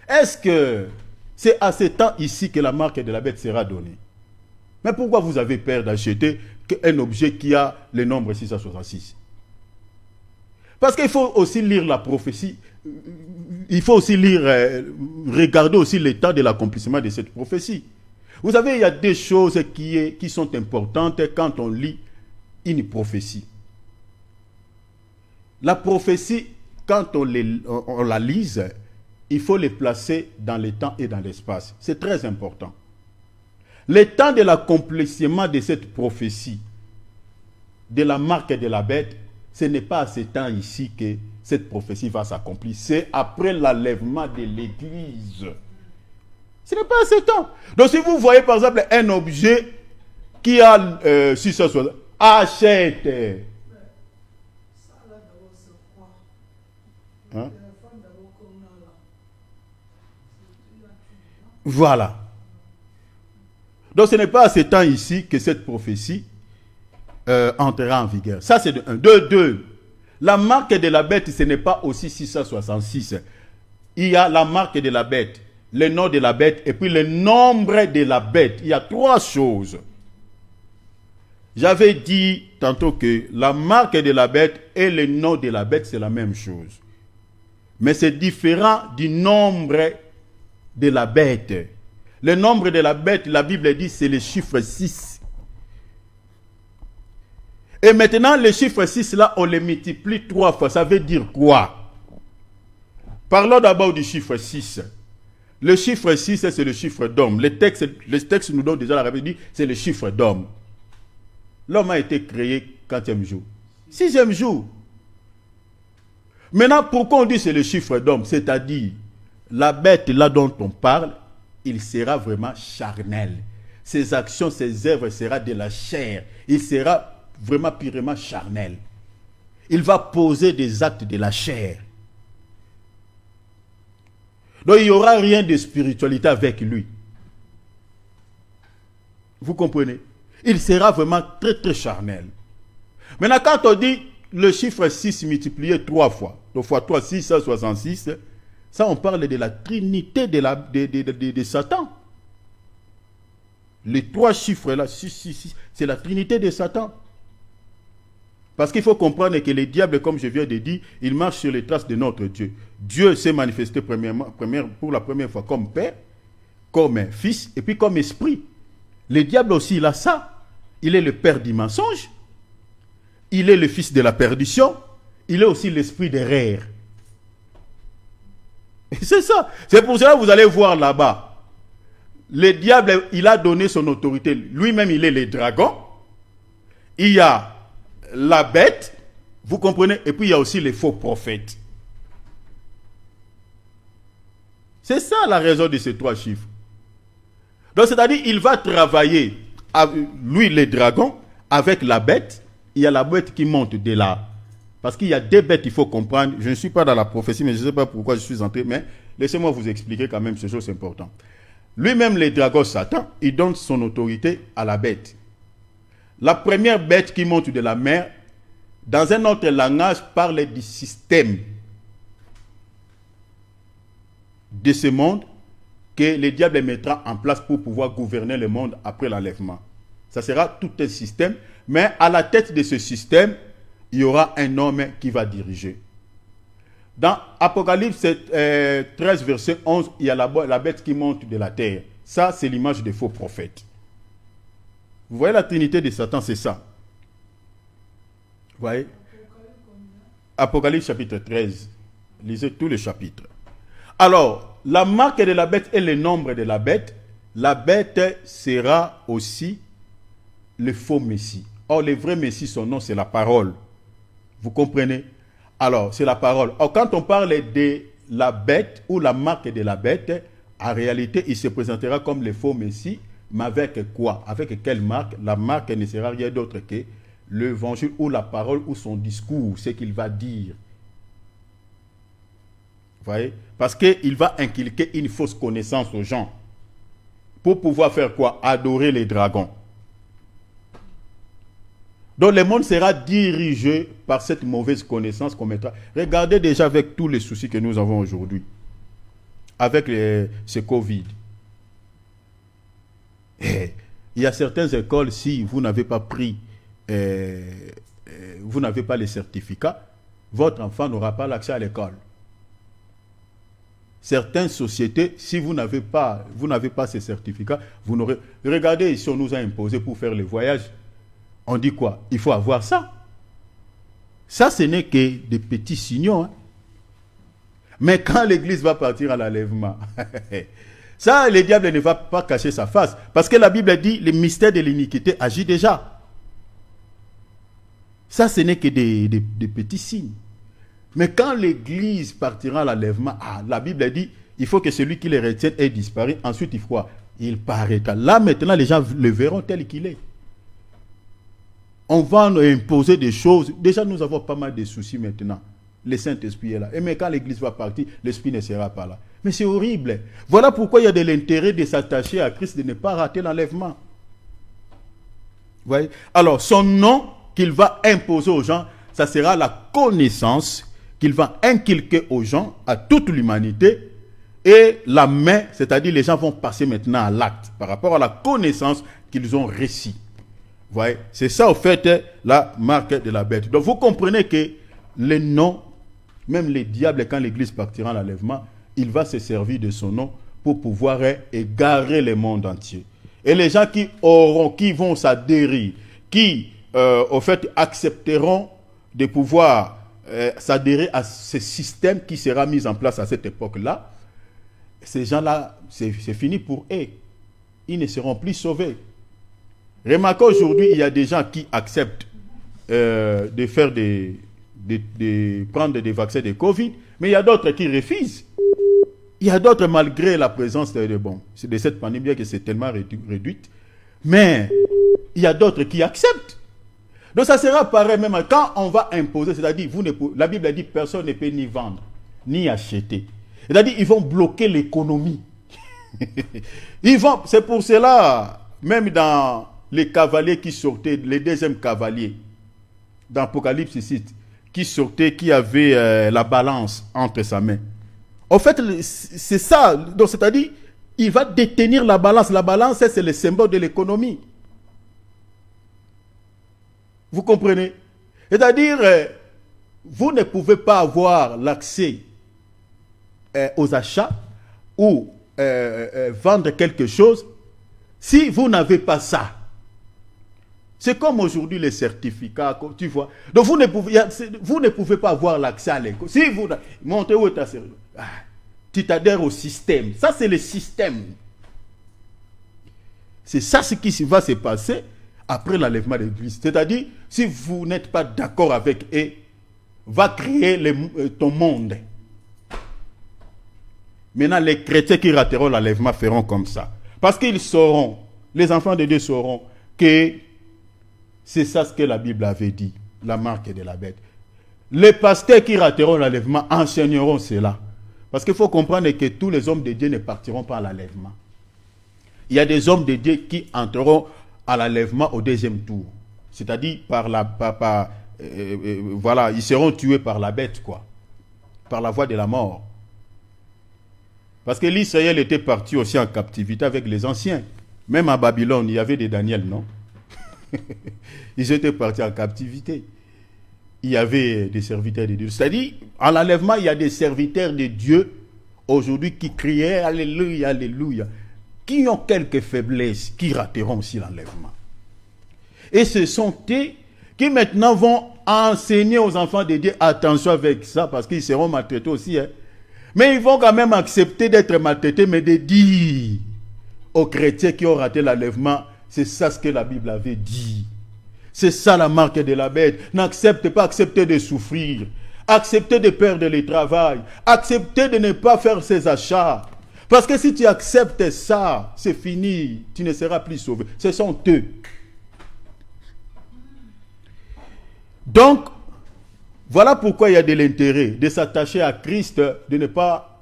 Est-ce que c'est à ce temps ici que la marque de la bête sera donnée? Mais pourquoi vous avez peur d'acheter un objet qui a le nombre 666? Parce qu'il faut aussi lire la prophétie. Il faut aussi lire, regarder aussi l'état de l'accomplissement de cette prophétie. Vous savez, il y a des choses qui sont importantes quand on lit une prophétie. La prophétie, quand on la lise, il faut les placer dans le temps et dans l'espace. C'est très important. Le temps de l'accomplissement de cette prophétie, de la marque de la bête, ce n'est pas à ce temps ici que cette prophétie va s'accomplir. C'est après l'enlèvement de l'Église. Ce n'est pas à ce temps. Donc si vous voyez par exemple un objet qui a 660, achète. Hein? Voilà. Donc ce n'est pas à ce temps ici que cette prophétie entrera en vigueur. Ça c'est de 1. De 2. La marque de la bête, ce n'est pas aussi 666. Il y a la marque de la bête, le nom de la bête et puis le nombre de la bête. Il y a 3 choses. J'avais dit tantôt que la marque de la bête et le nom de la bête, c'est la même chose. Mais c'est différent du nombre de la bête. Le nombre de la bête, la Bible dit, c'est le chiffre 6. Et maintenant, le chiffre 6, là, on le multiplie 3 fois. Ça veut dire quoi? Parlons d'abord du chiffre 6. Le chiffre 6, c'est le chiffre d'homme. Le texte nous donne déjà la réponse, dit, c'est le chiffre d'homme. L'homme a été créé quantième jour? 6e jour. Maintenant, pourquoi on dit c'est le chiffre d'homme? C'est-à-dire, la bête là dont on parle, il sera vraiment charnel. Ses actions, ses œuvres seront de la chair. Il sera vraiment purement charnel. Il va poser des actes de la chair. Donc il n'y aura rien de spiritualité avec lui. Vous comprenez? Il sera vraiment très très charnel. Maintenant quand on dit le chiffre 6 multiplié 3 fois, donc fois 3, 666, ça on parle de la trinité de Satan. Les 3 chiffres là, 666, c'est la trinité de Satan. Parce qu'il faut comprendre que les diables, comme je viens de dire, ils marchent sur les traces de notre Dieu. Dieu s'est manifesté pour la première fois comme Père, comme Fils, et puis comme Esprit. Le diable aussi, il a ça. Il est le père du mensonge. Il est le fils de la perdition. Il est aussi l'esprit d'erreur. C'est ça. C'est pour cela que vous allez voir là-bas. Le diable, il a donné son autorité. Lui-même, il est le dragon. Il y a la bête, vous comprenez, et puis il y a aussi les faux prophètes. C'est ça la raison de ces 3 chiffres. Donc c'est-à-dire, il va travailler, lui le dragon, avec la bête. Il y a la bête qui monte de là. Parce qu'il y a 2 bêtes, il faut comprendre. Je ne suis pas dans la prophétie, mais je ne sais pas pourquoi je suis entré, mais laissez-moi vous expliquer quand même ces choses importantes. Lui-même, le dragon Satan, il donne son autorité à la bête. La première bête qui monte de la mer, dans un autre langage, parle du système de ce monde que le diable mettra en place pour pouvoir gouverner le monde après l'enlèvement. Ça sera tout un système, mais à la tête de ce système, il y aura un homme qui va diriger. Dans Apocalypse 13, verset 11, il y a la bête qui monte de la terre. Ça, c'est l'image des faux prophètes. Vous voyez la trinité de Satan, c'est ça. Vous voyez? Apocalypse chapitre 13. Lisez tout le chapitre. Alors, la marque de la bête et le nombre de la bête sera aussi le faux Messie. Or, le vrai Messie, son nom, c'est la parole. Vous comprenez? Alors, c'est la parole. Or, quand on parle de la bête ou la marque de la bête, en réalité, il se présentera comme le faux Messie. Mais avec quoi? Avec quelle marque? La marque ne sera rien d'autre que l'évangile ou la parole ou son discours, ce qu'il va dire. Vous voyez? Parce qu'il va inculquer une fausse connaissance aux gens. Pour pouvoir faire quoi? Adorer les dragons. Donc le monde sera dirigé par cette mauvaise connaissance qu'on mettra. Regardez déjà avec tous les soucis que nous avons aujourd'hui. Avec ce Covid. Il y a certaines écoles, si vous n'avez pas pris, vous n'avez pas les certificats, votre enfant n'aura pas l'accès à l'école. Certaines sociétés, si vous n'avez pas ces certificats, vous n'aurez... Regardez, ici on nous a imposé pour faire les voyages, On dit quoi? Il faut avoir ça. Ça, ce n'est que des petits signaux. Hein. Mais quand l'Église va partir à l'enlèvement, ça, le diable ne va pas cacher sa face. Parce que la Bible dit, le mystère de l'iniquité agit déjà. Ça, ce n'est que des petits signes. Mais quand l'Église partira à l'enlèvement, la Bible dit, il faut que celui qui les retienne ait disparu. Ensuite, il faut quoi? Il paraîtra. Là, maintenant, les gens le verront tel qu'il est. On va nous imposer des choses. Déjà, nous avons pas mal de soucis maintenant. Le Saint-Esprit est là. Et mais quand l'Église va partir, l'Esprit ne sera pas là. Mais c'est horrible. Voilà pourquoi il y a de l'intérêt de s'attacher à Christ, de ne pas rater l'enlèvement. Vous voyez? Alors, son nom qu'il va imposer aux gens, ça sera la connaissance qu'il va inculquer aux gens, à toute l'humanité, et la main, c'est-à-dire les gens vont passer maintenant à l'acte par rapport à la connaissance qu'ils ont reçue. Vous voyez? C'est ça, au fait, la marque de la bête. Donc, vous comprenez que les noms, même les diables, quand l'Église partira en l'enlèvement, il va se servir de son nom pour pouvoir égarer le monde entier. Et les gens qui vont s'adhérer, qui, au fait, accepteront de pouvoir s'adhérer à ce système qui sera mis en place à cette époque-là, ces gens-là, c'est fini pour eux. Ils ne seront plus sauvés. Remarquez aujourd'hui, il y a des gens qui acceptent de faire prendre des vaccins de Covid, mais il y a d'autres qui refusent. Il y a d'autres, malgré la présence de cette pandémie, bien que c'est tellement réduite, mais il y a d'autres qui acceptent. Donc ça sera pareil même quand on va imposer, c'est-à-dire, la Bible dit personne ne peut ni vendre, ni acheter. C'est-à-dire, ils vont bloquer l'économie. C'est pour cela, même dans les cavaliers qui sortaient, les deuxièmes cavaliers, dans Apocalypse 6, qui sortait, qui avait la balance entre sa main. En fait, c'est ça. Donc, c'est-à-dire, il va détenir la balance. La balance, c'est le symbole de l'économie. Vous comprenez? C'est-à-dire, vous ne pouvez pas avoir l'accès aux achats ou vendre quelque chose si vous n'avez pas ça. C'est comme aujourd'hui les certificats, tu vois. Donc vous ne pouvez pas avoir l'accès à l'école. Si vous montez où est tu t'adhères au système. Ça, c'est le système. C'est ça ce qui va se passer après l'enlèvement de l'Église. C'est-à-dire, si vous n'êtes pas d'accord avec eux, va créer ton monde. Maintenant, les chrétiens qui rateront l'enlèvement feront comme ça. Parce qu'ils sauront, les enfants de Dieu sauront que c'est ça ce que la Bible avait dit, la marque de la bête. Les pasteurs qui rateront l'enlèvement enseigneront cela. Parce qu'il faut comprendre que tous les hommes de Dieu ne partiront pas à l'enlèvement. Il y a des hommes de Dieu qui entreront à l'enlèvement au deuxième tour. C'est-à-dire voilà, ils seront tués par la bête, quoi. Par la voie de la mort. Parce que l'Israël était parti aussi en captivité avec les anciens. Même à Babylone, il y avait des Daniel, non? Ils étaient partis en captivité. Il y avait des serviteurs de Dieu. C'est-à-dire, à l'enlèvement, il y a des serviteurs de Dieu aujourd'hui qui criaient Alléluia, Alléluia, qui ont quelques faiblesses, qui rateront aussi l'enlèvement. Et ce sont eux qui maintenant vont enseigner aux enfants de Dieu, attention avec ça, parce qu'ils seront maltraités aussi. Hein. Mais ils vont quand même accepter d'être maltraités, mais de dire aux chrétiens qui ont raté l'enlèvement, c'est ça ce que la Bible avait dit. C'est ça la marque de la bête. N'acceptez pas, acceptez de souffrir. Acceptez de perdre le travail. Acceptez de ne pas faire ses achats. Parce que si tu acceptes ça, c'est fini. Tu ne seras plus sauvé. Ce sont eux. Donc, voilà pourquoi il y a de l'intérêt de s'attacher à Christ, de ne pas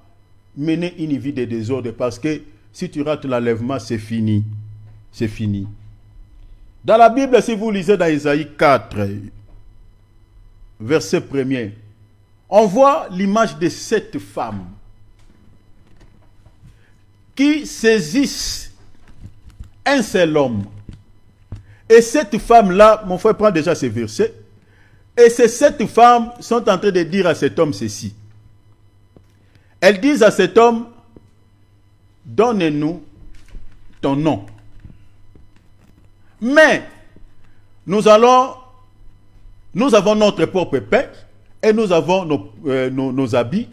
mener une vie de désordre. Parce que si tu rates l'enlèvement, c'est fini. C'est fini. Dans la Bible, si vous lisez dans Isaïe 4, verset 1er, on voit l'image de 7 femmes qui saisissent un seul homme. Et cette femme-là, mon frère prend déjà ces versets, et ces 7 femmes sont en train de dire à cet homme ceci. Elles disent à cet homme, donne-nous ton nom. Mais, nous avons notre propre pain et nous avons nos habits.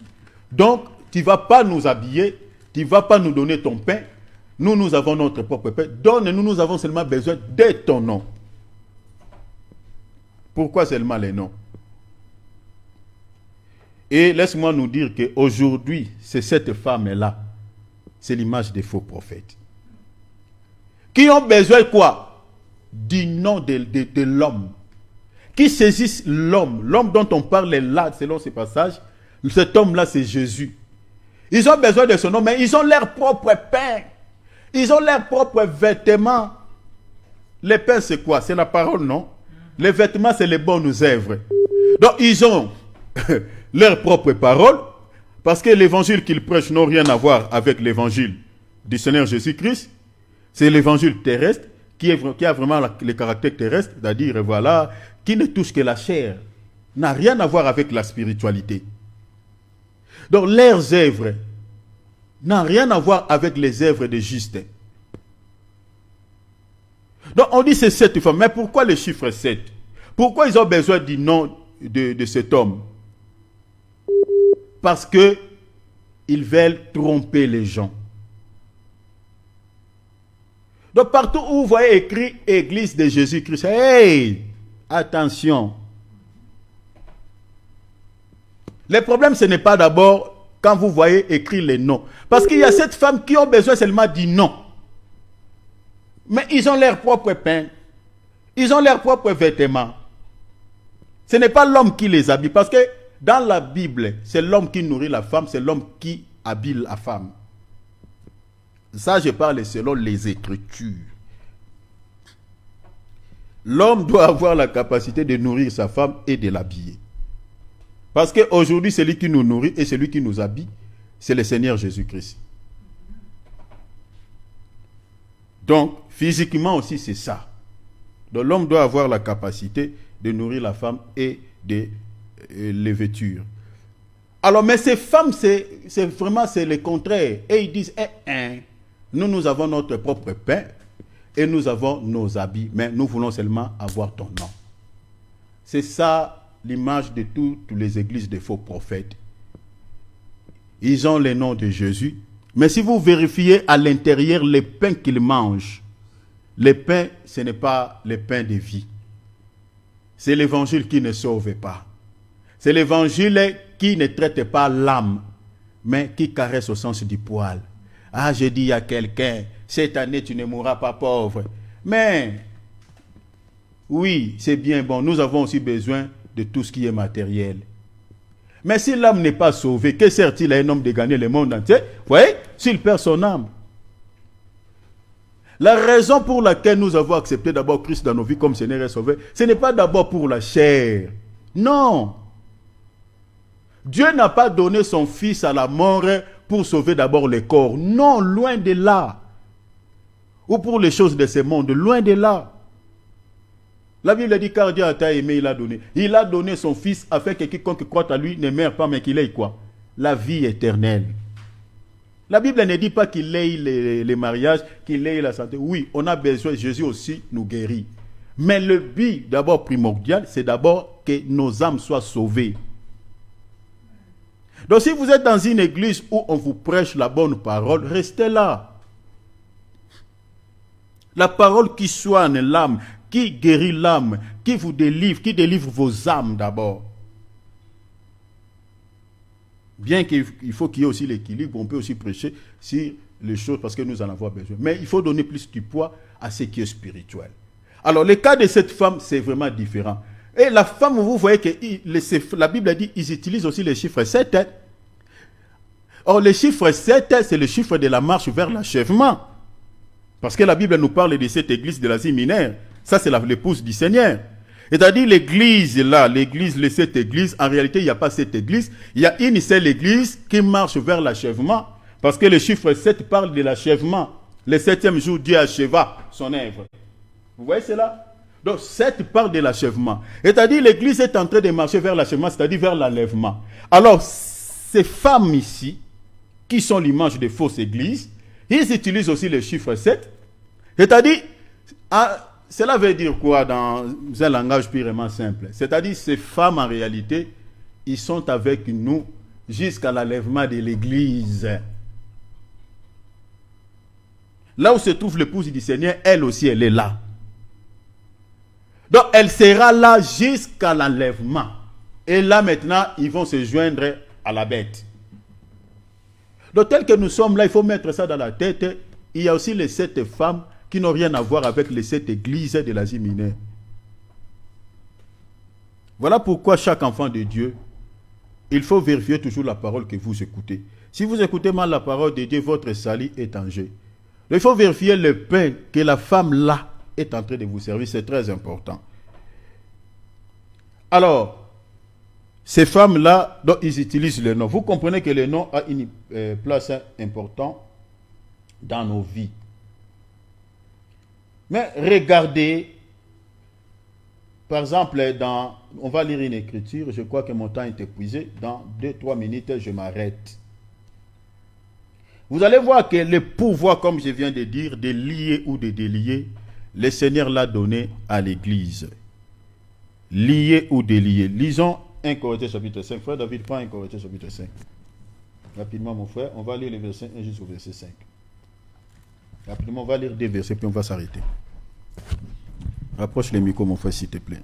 Donc, tu ne vas pas nous habiller, tu ne vas pas nous donner ton pain. Nous avons notre propre pain. Donne-nous, nous avons seulement besoin de ton nom. Pourquoi seulement les noms? Et laisse-moi nous dire qu'aujourd'hui, c'est cette femme-là, c'est l'image des faux prophètes. Qui ont besoin quoi? Du nom de l'homme. Qui saisissent l'homme. L'homme dont on parle là, selon ces passages, cet homme-là, c'est Jésus. Ils ont besoin de son nom, mais ils ont leur propre pain. Ils ont leurs propres vêtements. Les pains, c'est quoi? C'est la parole, non? Les vêtements, c'est les bonnes œuvres. Donc, ils ont leur propre parole, parce que l'évangile qu'ils prêchent n'a rien à voir avec l'évangile du Seigneur Jésus-Christ. C'est l'évangile terrestre qui a vraiment le caractère terrestre, c'est-à-dire, voilà, qui ne touche que la chair, n'a rien à voir avec la spiritualité. Donc, leurs œuvres n'ont rien à voir avec les œuvres des justes. Donc, on dit c'est 7 femmes. Mais pourquoi le chiffre 7? Pourquoi ils ont besoin du nom de cet homme? Parce que ils veulent tromper les gens. Donc, partout où vous voyez écrit Église de Jésus-Christ, hey, attention. Le problème, ce n'est pas d'abord quand vous voyez écrit les noms. Parce qu'il y a cette femme qui ont besoin seulement du nom. Mais ils ont leur propre pain. Ils ont leurs propres vêtements. Ce n'est pas l'homme qui les habille. Parce que dans la Bible, c'est l'homme qui nourrit la femme, c'est l'homme qui habille la femme. Ça, je parle selon les Écritures. L'homme doit avoir la capacité de nourrir sa femme et de l'habiller. Parce qu'aujourd'hui, celui qui nous nourrit et celui qui nous habille, c'est le Seigneur Jésus-Christ. Donc, physiquement aussi, c'est ça. Donc, l'homme doit avoir la capacité de nourrir la femme et de les vêtures. Alors, mais ces femmes, c'est vraiment le contraire. Et ils disent, nous avons notre propre pain et nous avons nos habits, mais nous voulons seulement avoir ton nom. C'est ça l'image de toutes les églises des faux prophètes. Ils ont le nom de Jésus, mais si vous vérifiez à l'intérieur les pains qu'ils mangent, les pains, ce n'est pas les pains de vie. C'est l'évangile qui ne sauve pas. C'est l'évangile qui ne traite pas l'âme, mais qui caresse au sens du poil. Ah, je dis à quelqu'un, cette année tu ne mourras pas pauvre. Mais, oui, c'est bien bon, nous avons aussi besoin de tout ce qui est matériel. Mais si l'âme n'est pas sauvée, que sert-il à un homme de gagner le monde entier? Vous voyez, s'il perd son âme. La raison pour laquelle nous avons accepté d'abord Christ dans nos vies comme Seigneur et Sauveur, ce n'est pas d'abord pour la chair. Non. Dieu n'a pas donné son Fils à la mort pour sauver d'abord les corps. Non, loin de là. Ou pour les choses de ce monde, loin de là. La Bible dit, car Dieu a tant aimé, il a donné. Il a donné son Fils afin que quiconque croit à lui ne meure pas, mais qu'il ait quoi? La vie éternelle. La Bible ne dit pas qu'il ait les mariages, qu'il ait la santé. Oui, on a besoin, Jésus aussi nous guérit. Mais le but d'abord primordial, c'est d'abord que nos âmes soient sauvées. Donc si vous êtes dans une église où on vous prêche la bonne parole, restez là. La parole qui soigne l'âme, qui guérit l'âme, qui vous délivre, qui délivre vos âmes d'abord. Bien qu'il faut qu'il y ait aussi l'équilibre, on peut aussi prêcher sur les choses parce que nous en avons besoin. Mais il faut donner plus du poids à ce qui est spirituel. Alors le cas de cette femme, c'est vraiment différent. Et la femme, vous voyez que la Bible dit qu'ils utilisent aussi le chiffre 7. Or, le chiffre 7, c'est le chiffre de la marche vers l'achèvement. Parce que la Bible nous parle de cette église de l'Asie mineure. Ça, c'est l'épouse du Seigneur. C'est-à-dire l'église là, cette église, en réalité, il n'y a pas cette église. Il y a une seule église qui marche vers l'achèvement. Parce que le chiffre 7 parle de l'achèvement. Le 7e jour, Dieu acheva son œuvre. Vous voyez cela? Donc, 7 parle de l'achèvement. C'est-à-dire l'église est en train de marcher vers l'achèvement, c'est-à-dire vers l'enlèvement. Alors, ces femmes ici, qui sont l'image des fausses églises, ils utilisent aussi le chiffre 7. C'est-à-dire, cela veut dire quoi dans un langage purement simple? C'est-à-dire ces femmes en réalité, ils sont avec nous jusqu'à l'enlèvement de l'église. Là où se trouve l'épouse du Seigneur, elle aussi, elle est là. Donc, elle sera là jusqu'à l'enlèvement. Et là, maintenant, ils vont se joindre à la bête. Donc, tel que nous sommes là, il faut mettre ça dans la tête. Il y a aussi les 7 femmes qui n'ont rien à voir avec les 7 églises de l'Asie mineure. Voilà pourquoi chaque enfant de Dieu, il faut vérifier toujours la parole que vous écoutez. Si vous écoutez mal la parole de Dieu, votre salut est en jeu. Il faut vérifier le pain que la femme là est en train de vous servir. C'est très important. Alors, ces femmes-là, donc ils utilisent le nom. Vous comprenez que le nom a une place importante dans nos vies. Mais regardez, par exemple, on va lire une écriture, je crois que mon temps est épuisé. Dans 2-3 minutes, je m'arrête. Vous allez voir que le pouvoir, comme je viens de dire, de lier ou de délier, le Seigneur l'a donné à l'Église. Lier ou délier. Lisons 1 Corinthiens chapitre 5. Frère David, prends 1 Corinthiens chapitre 5. Rapidement, mon frère, on va lire les versets 1 jusqu'au verset 5. Rapidement, on va lire 2 versets, puis on va s'arrêter. Rapproche les micros, mon frère, s'il te plaît.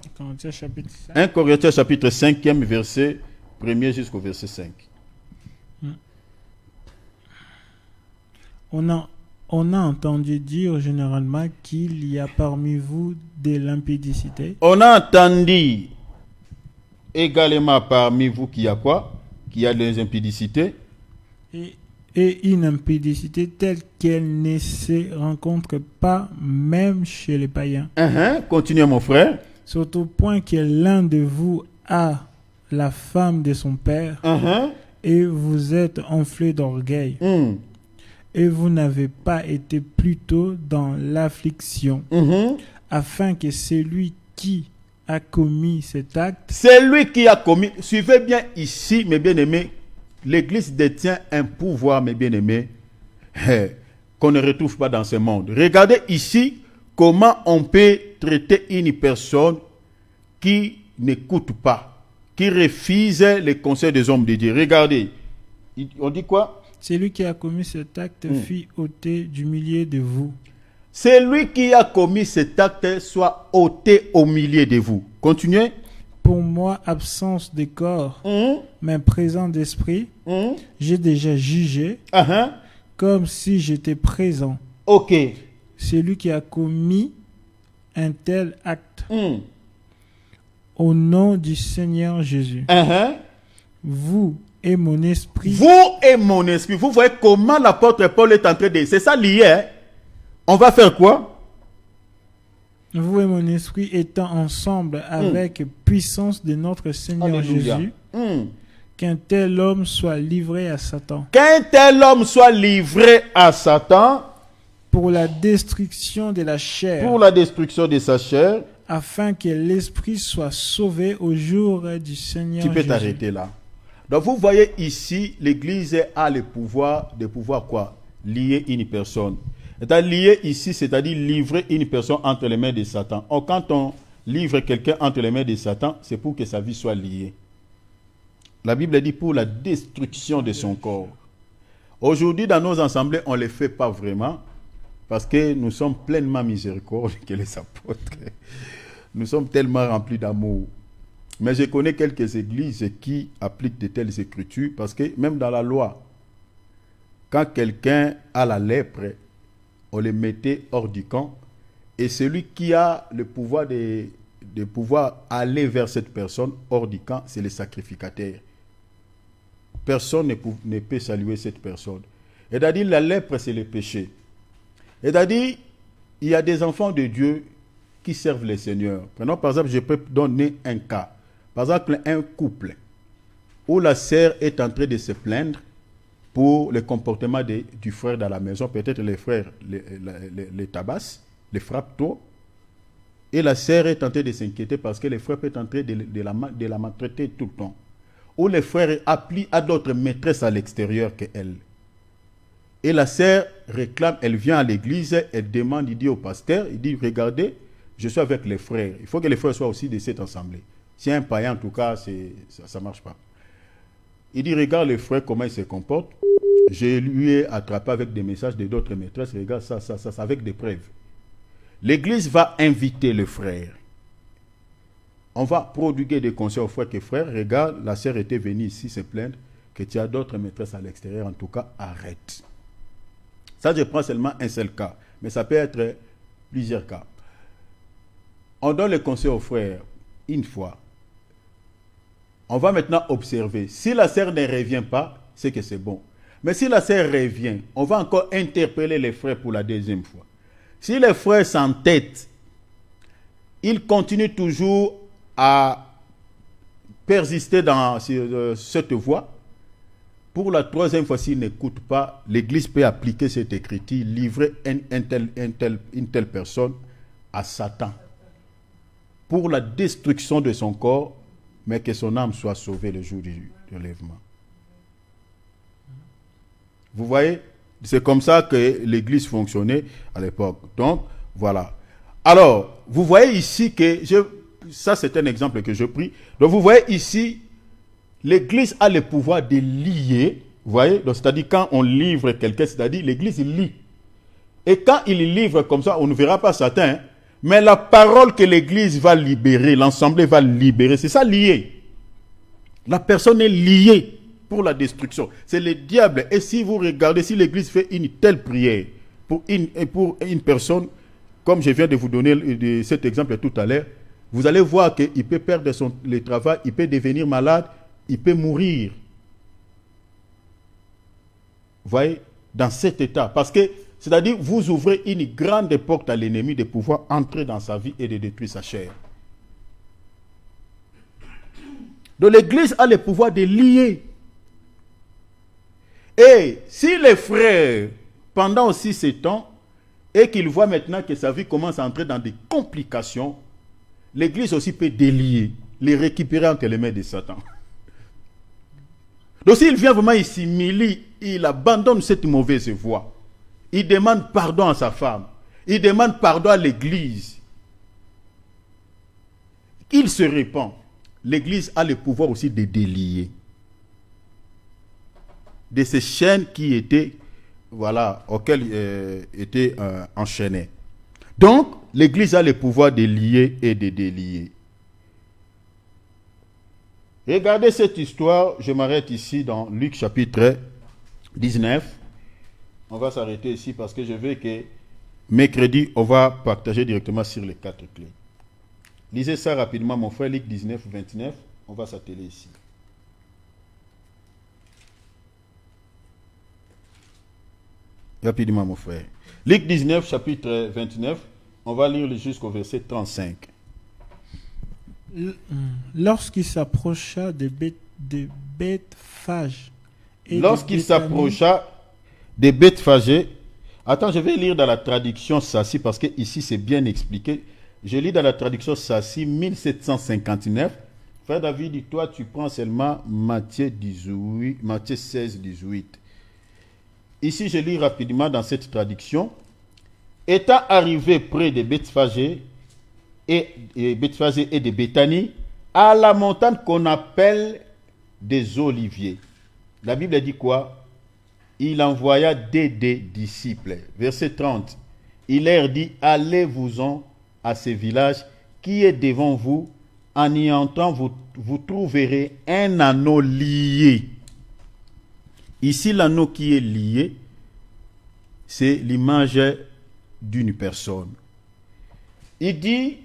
1 Corinthiens chapitre 5, verset 1er jusqu'au verset 5. On a entendu dire généralement qu'il y a parmi vous de l'impudicité. On a entendu également parmi vous qu'il y a quoi? Qu'il y a des impudicités. Et une impudicité telle qu'elle ne se rencontre pas même chez les païens. Continue, mon frère. Surtout au point que l'un de vous a la femme de son père et vous êtes enflé d'orgueil. Et vous n'avez pas été plutôt dans l'affliction, afin que celui qui a commis cet acte... Celui qui a commis... Suivez bien ici, mes bien-aimés, l'Église détient un pouvoir, mes bien-aimés, qu'on ne retrouve pas dans ce monde. Regardez ici comment on peut traiter une personne qui n'écoute pas, qui refuse les conseils des hommes de Dieu. Regardez, on dit quoi? Celui qui a commis cet acte fut ôté du milieu de vous. Celui qui a commis cet acte soit ôté au milieu de vous. Continuez. Pour moi, absence de corps, mais présent d'esprit, j'ai déjà jugé comme si j'étais présent. Ok. Celui qui a commis un tel acte, au nom du Seigneur Jésus, vous et mon esprit. Vous et mon esprit. Vous voyez comment l'apôtre Paul est en train de... C'est ça lié. Hein? On va faire quoi? Vous et mon esprit étant ensemble avec puissance de notre Seigneur Alléluia. Jésus, qu'un tel homme soit livré à Satan. Qu'un tel homme soit livré à Satan. Pour la destruction de la chair. Pour la destruction de sa chair. Afin que l'esprit soit sauvé au jour du Seigneur Jésus. Tu peux t'arrêter là. Donc vous voyez ici, l'Église a le pouvoir de pouvoir quoi? Lier une personne. C'est-à-dire lier ici, c'est-à-dire livrer une personne entre les mains de Satan. Or, quand on livre quelqu'un entre les mains de Satan, c'est pour que sa vie soit liée. La Bible dit pour la destruction de son corps. Aujourd'hui, dans nos assemblées, on ne le fait pas vraiment parce que nous sommes pleinement miséricordes que les apôtres. Nous sommes tellement remplis d'amour. Mais je connais quelques églises qui appliquent de telles écritures parce que même dans la loi, quand quelqu'un a la lèpre, on le mettait hors du camp et celui qui a le pouvoir de pouvoir aller vers cette personne hors du camp, c'est le sacrificateur. Personne ne peut saluer cette personne. C'est-à-dire la lèpre, c'est le péché. C'est-à-dire, il y a des enfants de Dieu qui servent le Seigneur. Prenons par exemple, je peux donner un cas. Par exemple, un couple où la sœur est en train de se plaindre pour le comportement du frère dans la maison. Peut-être les frères les tabassent, les frappent trop. Et la sœur est en train de s'inquiéter parce que le frère peut être en train de la maltraiter tout le temps. Ou le frère a d'autres maîtresses à l'extérieur qu'elle. Et la sœur réclame, elle vient à l'église, elle demande, il dit au pasteur, il dit, regardez, je suis avec les frères. Il faut que les frères soient aussi de cette assemblée. Si un païen, en tout cas, ça ne marche pas. Il dit, regarde les frères, comment ils se comportent. Je lui ai attrapé avec des messages de d'autres maîtresses. Regarde ça, avec des preuves. L'Église va inviter le frère. On va prodiguer des conseils aux frères que frère, regarde, la sœur était venue ici se plaindre que tu as d'autres maîtresses à l'extérieur. En tout cas, arrête. Ça, je prends seulement un seul cas. Mais ça peut être plusieurs cas. On donne les conseils aux frères une fois. On va maintenant observer. Si la sœur ne revient pas, c'est que c'est bon. Mais si la sœur revient, on va encore interpeller les frères pour la deuxième fois. Si les frères s'entêtent, ils continuent toujours à persister dans cette voie. Pour la troisième fois, s'ils n'écoutent pas, l'Église peut appliquer cette écriture, livrer une telle personne à Satan pour la destruction de son corps, mais que son âme soit sauvée le jour du relèvement. Vous voyez, c'est comme ça que l'Église fonctionnait à l'époque. Donc, voilà. Alors, vous voyez ici que, ça c'est un exemple que je pris. Donc, vous voyez ici, l'Église a le pouvoir de lier. Vous voyez, donc c'est-à-dire quand on livre quelqu'un, c'est-à-dire l'Église lit. Et quand il livre comme ça, on ne verra pas Satan, hein, mais la parole que l'Église va libérer, l'Assemblée va libérer, c'est ça lié. La personne est liée pour la destruction. C'est le diable. Et si vous regardez, si l'Église fait une telle prière pour une personne, comme je viens de vous donner cet exemple tout à l'heure, vous allez voir qu'il peut perdre le travail, il peut devenir malade, il peut mourir. Vous voyez, dans cet état. Parce que, c'est-à-dire, vous ouvrez une grande porte à l'ennemi de pouvoir entrer dans sa vie et de détruire sa chair. Donc l'Église a le pouvoir de lier. Et si les frères, pendant aussi ces temps, et qu'ils voient maintenant que sa vie commence à entrer dans des complications, l'Église aussi peut délier, les récupérer entre les mains de Satan. Donc s'il vient vraiment, il s'humilie, il abandonne cette mauvaise voie. Il demande pardon à sa femme. Il demande pardon à l'Église. Il se répand. L'Église a le pouvoir aussi de délier de ces chaînes qui étaient, voilà, auxquelles étaient enchaînées. Donc, l'Église a le pouvoir de lier et de délier. Regardez cette histoire, je m'arrête ici dans Luc chapitre 19. On va s'arrêter ici parce que je veux que mercredi, on va partager directement sur les 4 clés. Lisez ça rapidement, mon frère, Luc 19, 29. On va s'atteler ici. Rapidement, mon frère. Luc 19, chapitre 29. On va lire jusqu'au verset 35. Lorsqu'il s'approcha des Bethphage et lorsqu'il s'approcha des Bethphage, attends, je vais lire dans la traduction Sassi parce que ici c'est bien expliqué. Je lis dans la traduction Sassi 1759. Frère David, toi tu prends seulement Matthieu 16, 18. Ici je lis rapidement dans cette traduction. Étant arrivé près de Bethphage et de Béthanie, à la montagne qu'on appelle des Oliviers. La Bible dit quoi? Il envoya des disciples. Verset 30. Il leur dit, allez-vous-en à ce village qui est devant vous. En y entrant, vous trouverez un anneau lié. Ici, l'anneau qui est lié, c'est l'image d'une personne. Il dit,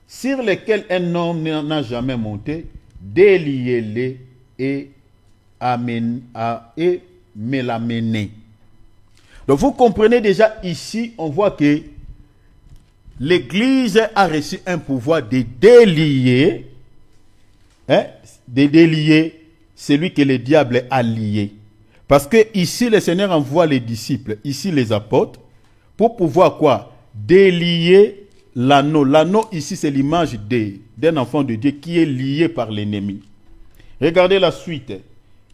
sur lesquels un homme n'a jamais monté, déliez-les et me l'amener. Donc vous comprenez déjà ici, on voit que l'Église a reçu un pouvoir de délier, celui que le diable a lié. Parce que ici le Seigneur envoie les disciples, ici les apôtres, pour pouvoir quoi? Délier l'anneau. L'anneau ici c'est l'image d'un enfant de Dieu qui est lié par l'ennemi. Regardez la suite.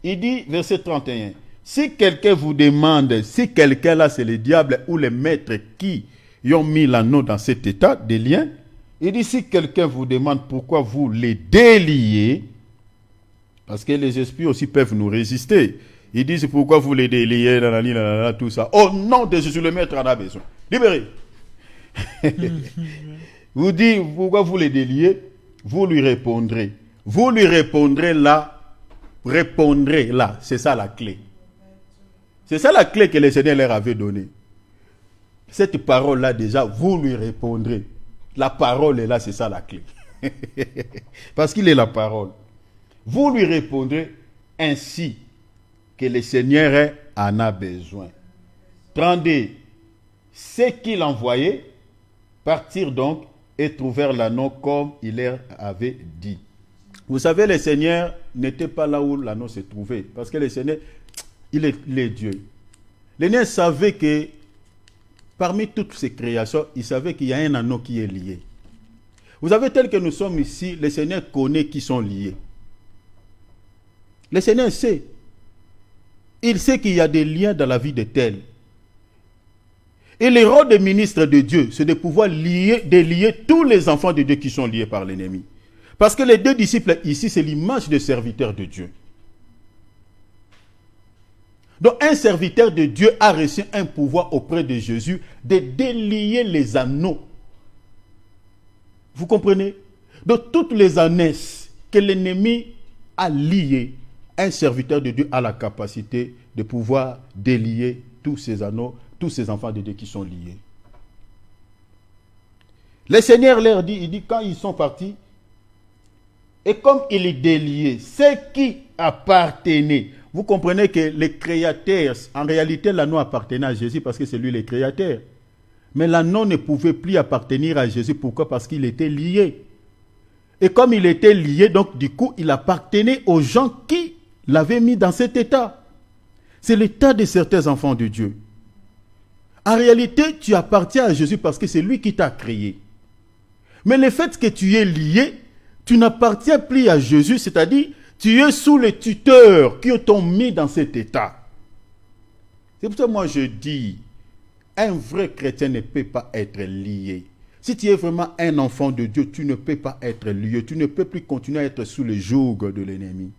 Il dit, verset 31, si quelqu'un vous demande, si quelqu'un là c'est le diable ou le maître qui ils ont mis l'anneau dans cet état de lien. Il dit, si quelqu'un vous demande pourquoi vous les déliez, parce que les esprits aussi peuvent nous résister. Ils disent, pourquoi vous les déliez, tout ça. Au nom de Jésus, le maître en a besoin. Libérez. Vous dites, pourquoi vous les déliez? Vous lui répondrez. Vous lui répondrez là. C'est ça la clé. C'est ça la clé que le Seigneur leur avait donnée. Cette parole-là, déjà, vous lui répondrez. La parole est là, c'est ça la clé. Parce qu'il est la parole. Vous lui répondrez ainsi que le Seigneur en a besoin. 32. C'est qu'il envoyait, partir donc et trouvèrent l'anneau comme il leur avait dit. Vous savez, le Seigneur n'était pas là où l'anneau se trouvait. Parce que le Seigneur, il est Dieu. Le Seigneur savait que parmi toutes ces créations, il savait qu'il y a un anneau qui est lié. Vous savez, tel que nous sommes ici, le Seigneur connaît qui sont liés. Le Seigneur sait. Il sait qu'il y a des liens dans la vie de tels. Et le rôle des ministres de Dieu, c'est de pouvoir délier tous les enfants de Dieu qui sont liés par l'ennemi. Parce que les deux disciples ici, c'est l'image des serviteurs de Dieu. Donc un serviteur de Dieu a reçu un pouvoir auprès de Jésus de délier les anneaux. Vous comprenez? Donc toutes les ânesse que l'ennemi a liées, un serviteur de Dieu a la capacité de pouvoir délier tous ces anneaux, tous ces enfants de Dieu qui sont liés. Le Seigneur leur dit, il dit quand ils sont partis, et comme il est délié, ce qui appartenait, vous comprenez que les créateurs, en réalité l'anneau appartenait à Jésus parce que c'est lui le créateur. Mais l'anneau ne pouvait plus appartenir à Jésus. Pourquoi? Parce qu'il était lié. Et comme il était lié, donc du coup, il appartenait aux gens qui l'avaient mis dans cet état. C'est l'état de certains enfants de Dieu. En réalité, tu appartiens à Jésus parce que c'est lui qui t'a créé. Mais le fait que tu es lié, tu n'appartiens plus à Jésus, c'est-à-dire tu es sous les tuteurs qui t'ont mis dans cet état. C'est pour ça que moi je dis, un vrai chrétien ne peut pas être lié. Si tu es vraiment un enfant de Dieu, tu ne peux pas être lié. Tu ne peux plus continuer à être sous le joug de l'ennemi.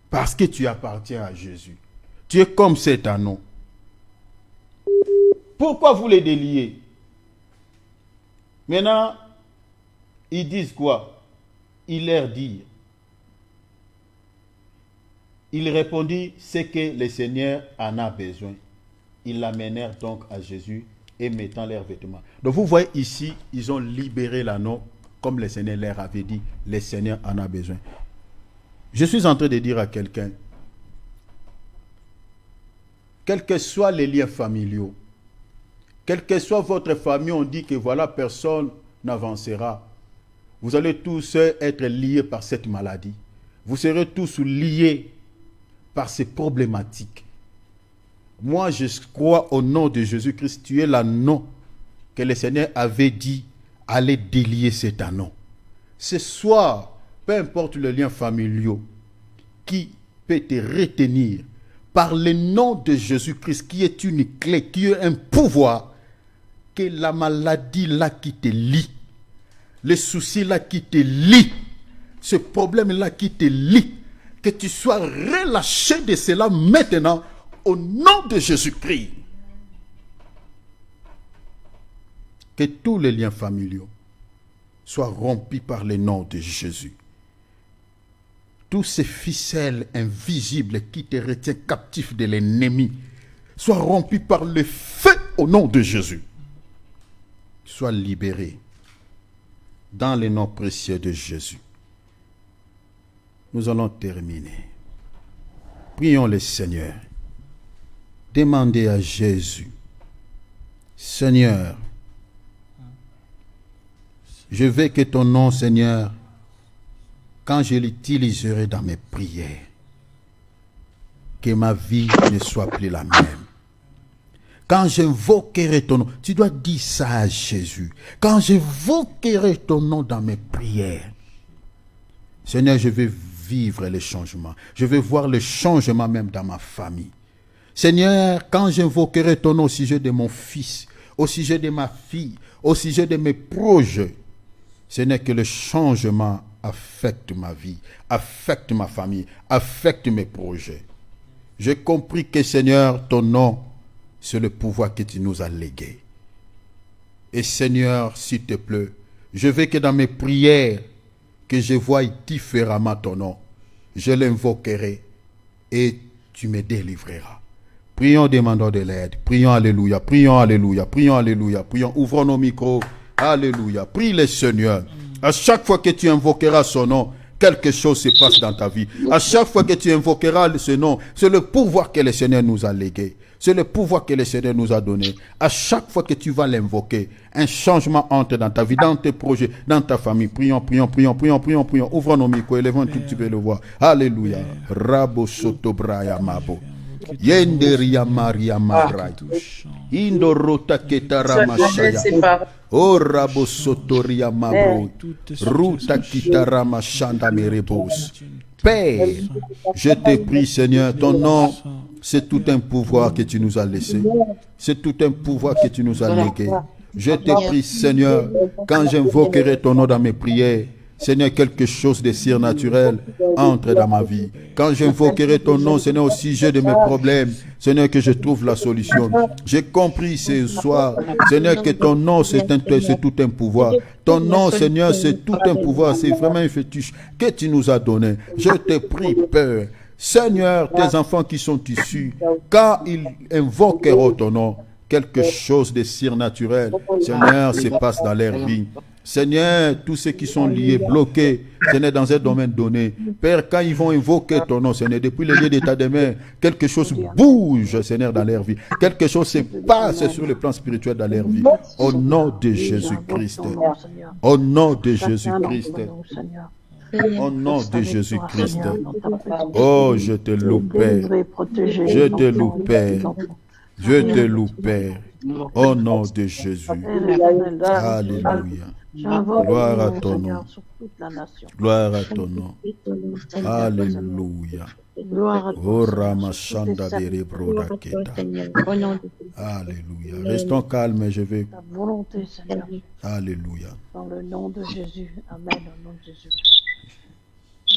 Parce que tu appartiens à Jésus. Tu es comme cet anneau. Pourquoi vous les déliez? Maintenant, ils disent quoi? Il leur dit. Il répondit, c'est que le Seigneur en a besoin. Ils l'amenèrent donc à Jésus et mettant leurs vêtements. Donc vous voyez ici, ils ont libéré l'anneau, comme le Seigneur leur avait dit, le Seigneur en a besoin. Je suis en train de dire à quelqu'un, quels que soient les liens familiaux, quelle que soit votre famille, on dit que voilà, personne n'avancera. Vous allez tous être liés par cette maladie. Vous serez tous liés par ces problématiques. Moi, je crois au nom de Jésus-Christ, tu es l'anneau que le Seigneur avait dit, allez délier cet anneau. Ce soir, peu importe le lien familial qui peut te retenir, par le nom de Jésus-Christ, qui est une clé, qui est un pouvoir, que la maladie là qui te lie, le souci là qui te lie, ce problème là qui te lie, que tu sois relâché de cela maintenant, au nom de Jésus-Christ. Que tous les liens familiaux soient rompus par le nom de Jésus. Tous ces ficelles invisibles qui te retiennent captif de l'ennemi soient rompus par le feu au nom de Jésus. Sois libéré dans le nom précieux de Jésus. Nous allons terminer. Prions le Seigneur. Demandez à Jésus, Seigneur, je veux que ton nom, Seigneur, quand je l'utiliserai dans mes prières, que ma vie ne soit plus la même. Quand j'invoquerai ton nom, tu dois dire ça à Jésus. Quand j'invoquerai ton nom dans mes prières, Seigneur, je veux vivre le changement. Je veux voir le changement même dans ma famille. Seigneur, quand j'invoquerai ton nom au sujet de mon fils, au sujet de ma fille, au sujet de mes projets, Seigneur, que le changement affecte ma vie, affecte ma famille, affecte mes projets. J'ai compris que, Seigneur, ton nom, c'est le pouvoir que tu nous as légué. Et Seigneur, s'il te plaît, je veux que dans mes prières, que je voie différemment ton nom. Je l'invoquerai et tu me délivreras. Prions, demandons de l'aide. Prions, alléluia. Prions, alléluia. Prions, alléluia. Prions, ouvrons nos micros. Alléluia. Prie le Seigneur. À chaque fois que tu invoqueras son nom, quelque chose se passe dans ta vie. À chaque fois que tu invoqueras ce nom, c'est le pouvoir que le Seigneur nous a légué. C'est le pouvoir que le Seigneur nous a donné. À chaque fois que tu vas l'invoquer, un changement entre dans ta vie, dans tes projets, dans ta famille. Prions, prions, prions, prions, prions, prions. Ouvrons nos micros, élevons un tout petit peu le voix. Alléluia. Rabo soto braya mabo. Yenderia Maria Marai. Indorota ketara mashaya. O rabo sotoria mabro. Ruta kitara mashanda merebos. Père, je te prie, Seigneur, ton nom, c'est tout un pouvoir que tu nous as laissé. C'est tout un pouvoir que tu nous as légué. Je te prie, Seigneur, quand j'invoquerai ton nom dans mes prières, Seigneur, quelque chose de surnaturel entre dans ma vie. Quand j'invoquerai ton nom, Seigneur, au sujet de mes problèmes, Seigneur, que je trouve la solution. J'ai compris ce soir, Seigneur, que ton nom, c'est tout un pouvoir. Ton nom, Seigneur, c'est tout un pouvoir. C'est vraiment un fétiche que tu nous as donné. Je te prie, Père. Seigneur, tes enfants qui sont issus, quand ils invoqueront ton nom, quelque chose de surnaturel, Seigneur, se passe dans leur vie. Seigneur, tous ceux qui sont liés, bloqués, Seigneur, dans un domaine donné. Père, quand ils vont invoquer ton nom, Seigneur, depuis le lieu d'état des mains, quelque chose bouge, Seigneur, dans leur vie. Quelque chose se passe sur le plan spirituel dans leur vie. Au nom de Jésus-Christ. Au nom de Jésus-Christ. Au nom de Jésus-Christ. Oh, je te loue, Père. Je te loue, Père. Je te loue, Père. Au nom de Jésus. Alléluia. Gloire à ton nom. Gloire à ton nom. Alléluia. Oh Ramachanda de Rebrodaketa. Alléluia. Restons calmes, je vais. Alléluia. Dans le nom de Jésus. Amen. Au nom de Jésus.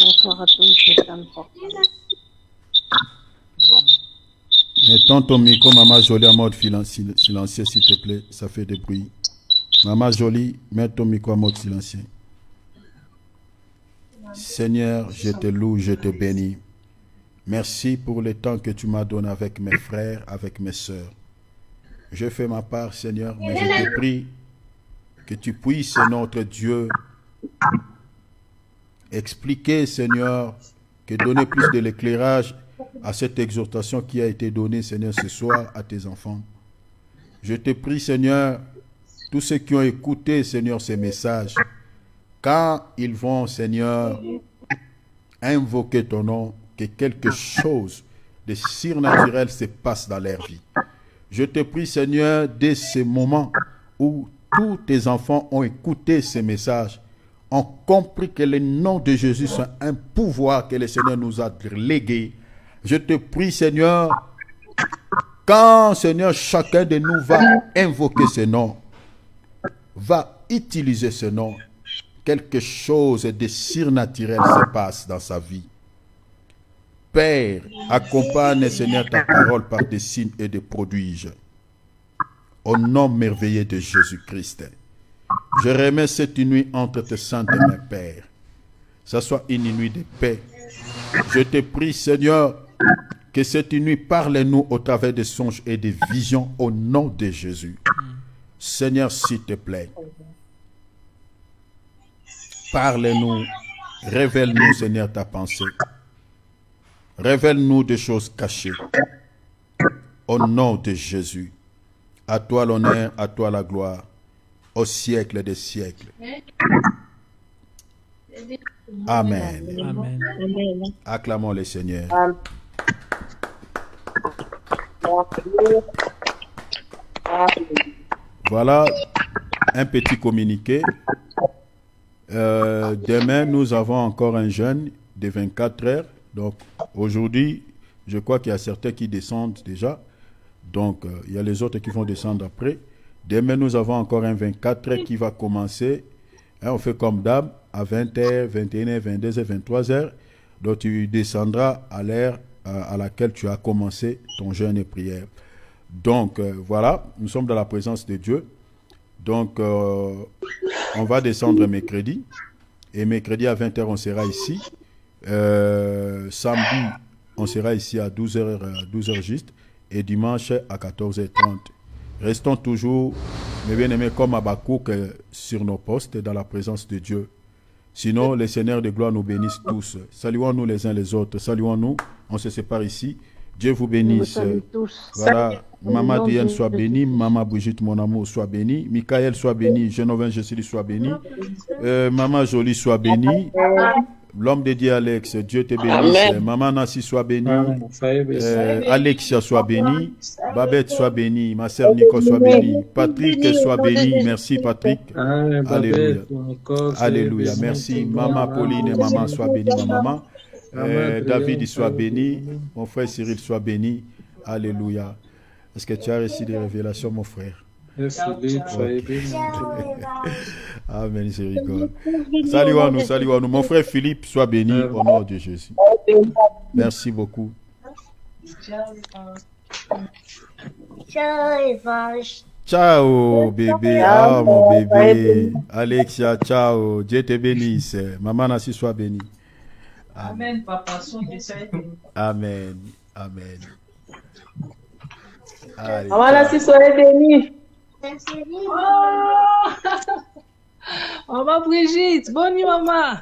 Bonsoir à tous. Je t'aime fort. Mettons ton micro, Maman Jolie, en mode silencieux, s'il te plaît. Ça fait des bruits. Maman Jolie, mets ton micro en mode silencieux. Seigneur, je te loue, je te bénis. Merci pour le temps que tu m'as donné avec mes frères, avec mes sœurs. Je fais ma part, Seigneur, mais je te prie que tu puisses, notre Dieu, expliquer, Seigneur, que donner plus de l'éclairage à cette exhortation qui a été donnée, Seigneur, ce soir à tes enfants. Je te prie, Seigneur, tous ceux qui ont écouté, Seigneur, ces messages, quand ils vont, Seigneur, invoquer ton nom, que quelque chose de surnaturel se passe dans leur vie. Je te prie, Seigneur, dès ce moment où tous tes enfants ont écouté ces messages, ont compris que le nom de Jésus est un pouvoir que le Seigneur nous a légué. Je te prie, Seigneur, quand, Seigneur, chacun de nous va invoquer ce nom, va utiliser ce nom, quelque chose de surnaturel se passe dans sa vie. Père, accompagne, Seigneur, ta parole par des signes et des prodiges. Au nom merveilleux de Jésus-Christ. Je remets cette nuit entre tes saintes mains, Père. Ça soit une nuit de paix. Je te prie, Seigneur, que cette nuit parle-nous au travers des songes et des visions au nom de Jésus. Seigneur, s'il te plaît. Parle-nous, révèle-nous, Seigneur, ta pensée. Révèle-nous des choses cachées. Au nom de Jésus. À toi l'honneur, à toi la gloire. Au siècle des siècles. Amen. Amen. Acclamons le Seigneur. Voilà un petit communiqué. Demain, nous avons encore un jeûne de 24 heures. Donc, aujourd'hui, Je crois qu'il y a certains qui descendent déjà. Donc, il y a les autres qui vont descendre après. Demain, nous avons encore un 24 qui va commencer. On fait comme d'hab, à 20h, 21h, 22h, 23h. Donc, tu descendras à l'heure à laquelle tu as commencé ton jeûne et prière. Donc, voilà, nous sommes dans la présence de Dieu. Donc, on va descendre mercredi. Et mercredi à 20h, on sera ici. Samedi, on sera ici à 12h juste. Et dimanche à 14h30. Restons toujours, mes bien-aimés, comme Habakkuk sur nos postes dans la présence de Dieu. Sinon, les seigneurs de gloire nous bénissent tous. Saluons-nous les uns les autres. Saluons-nous. On se sépare ici. Dieu vous bénisse. Voilà. Maman Diane soit bénie. Maman Brigitte, mon amour, soit bénie. Michael soit béni. Genovin Jessili soit béni. Maman Jolie soit bénie. L'homme de Dieu Alex, Dieu te bénisse. Amen. Maman Nancy soit bénie. Alexia soit bénie. Babette soit bénie. Ma sœur Nico soit bénie. Patrick soit béni. Merci Patrick. Alléluia. Alléluia. Merci. Maman Pauline et maman soit bénie. Ma maman. David soit béni. Mon frère Cyril soit béni. Alléluia. Est-ce que tu as reçu des révélations, mon frère? Amen, je rigole. Saluons-nous. Mon frère Philippe, sois béni au nom de Jésus. Merci beaucoup. Ciao, bébé. Ah, mon bébé. Alexia, ciao. Dieu te bénisse. Maman Nassi, sois béni. Amen, papa. Amen. Amen. Maman Nassi, soyez béni. Oh, maman Brigitte, bonne nuit, maman.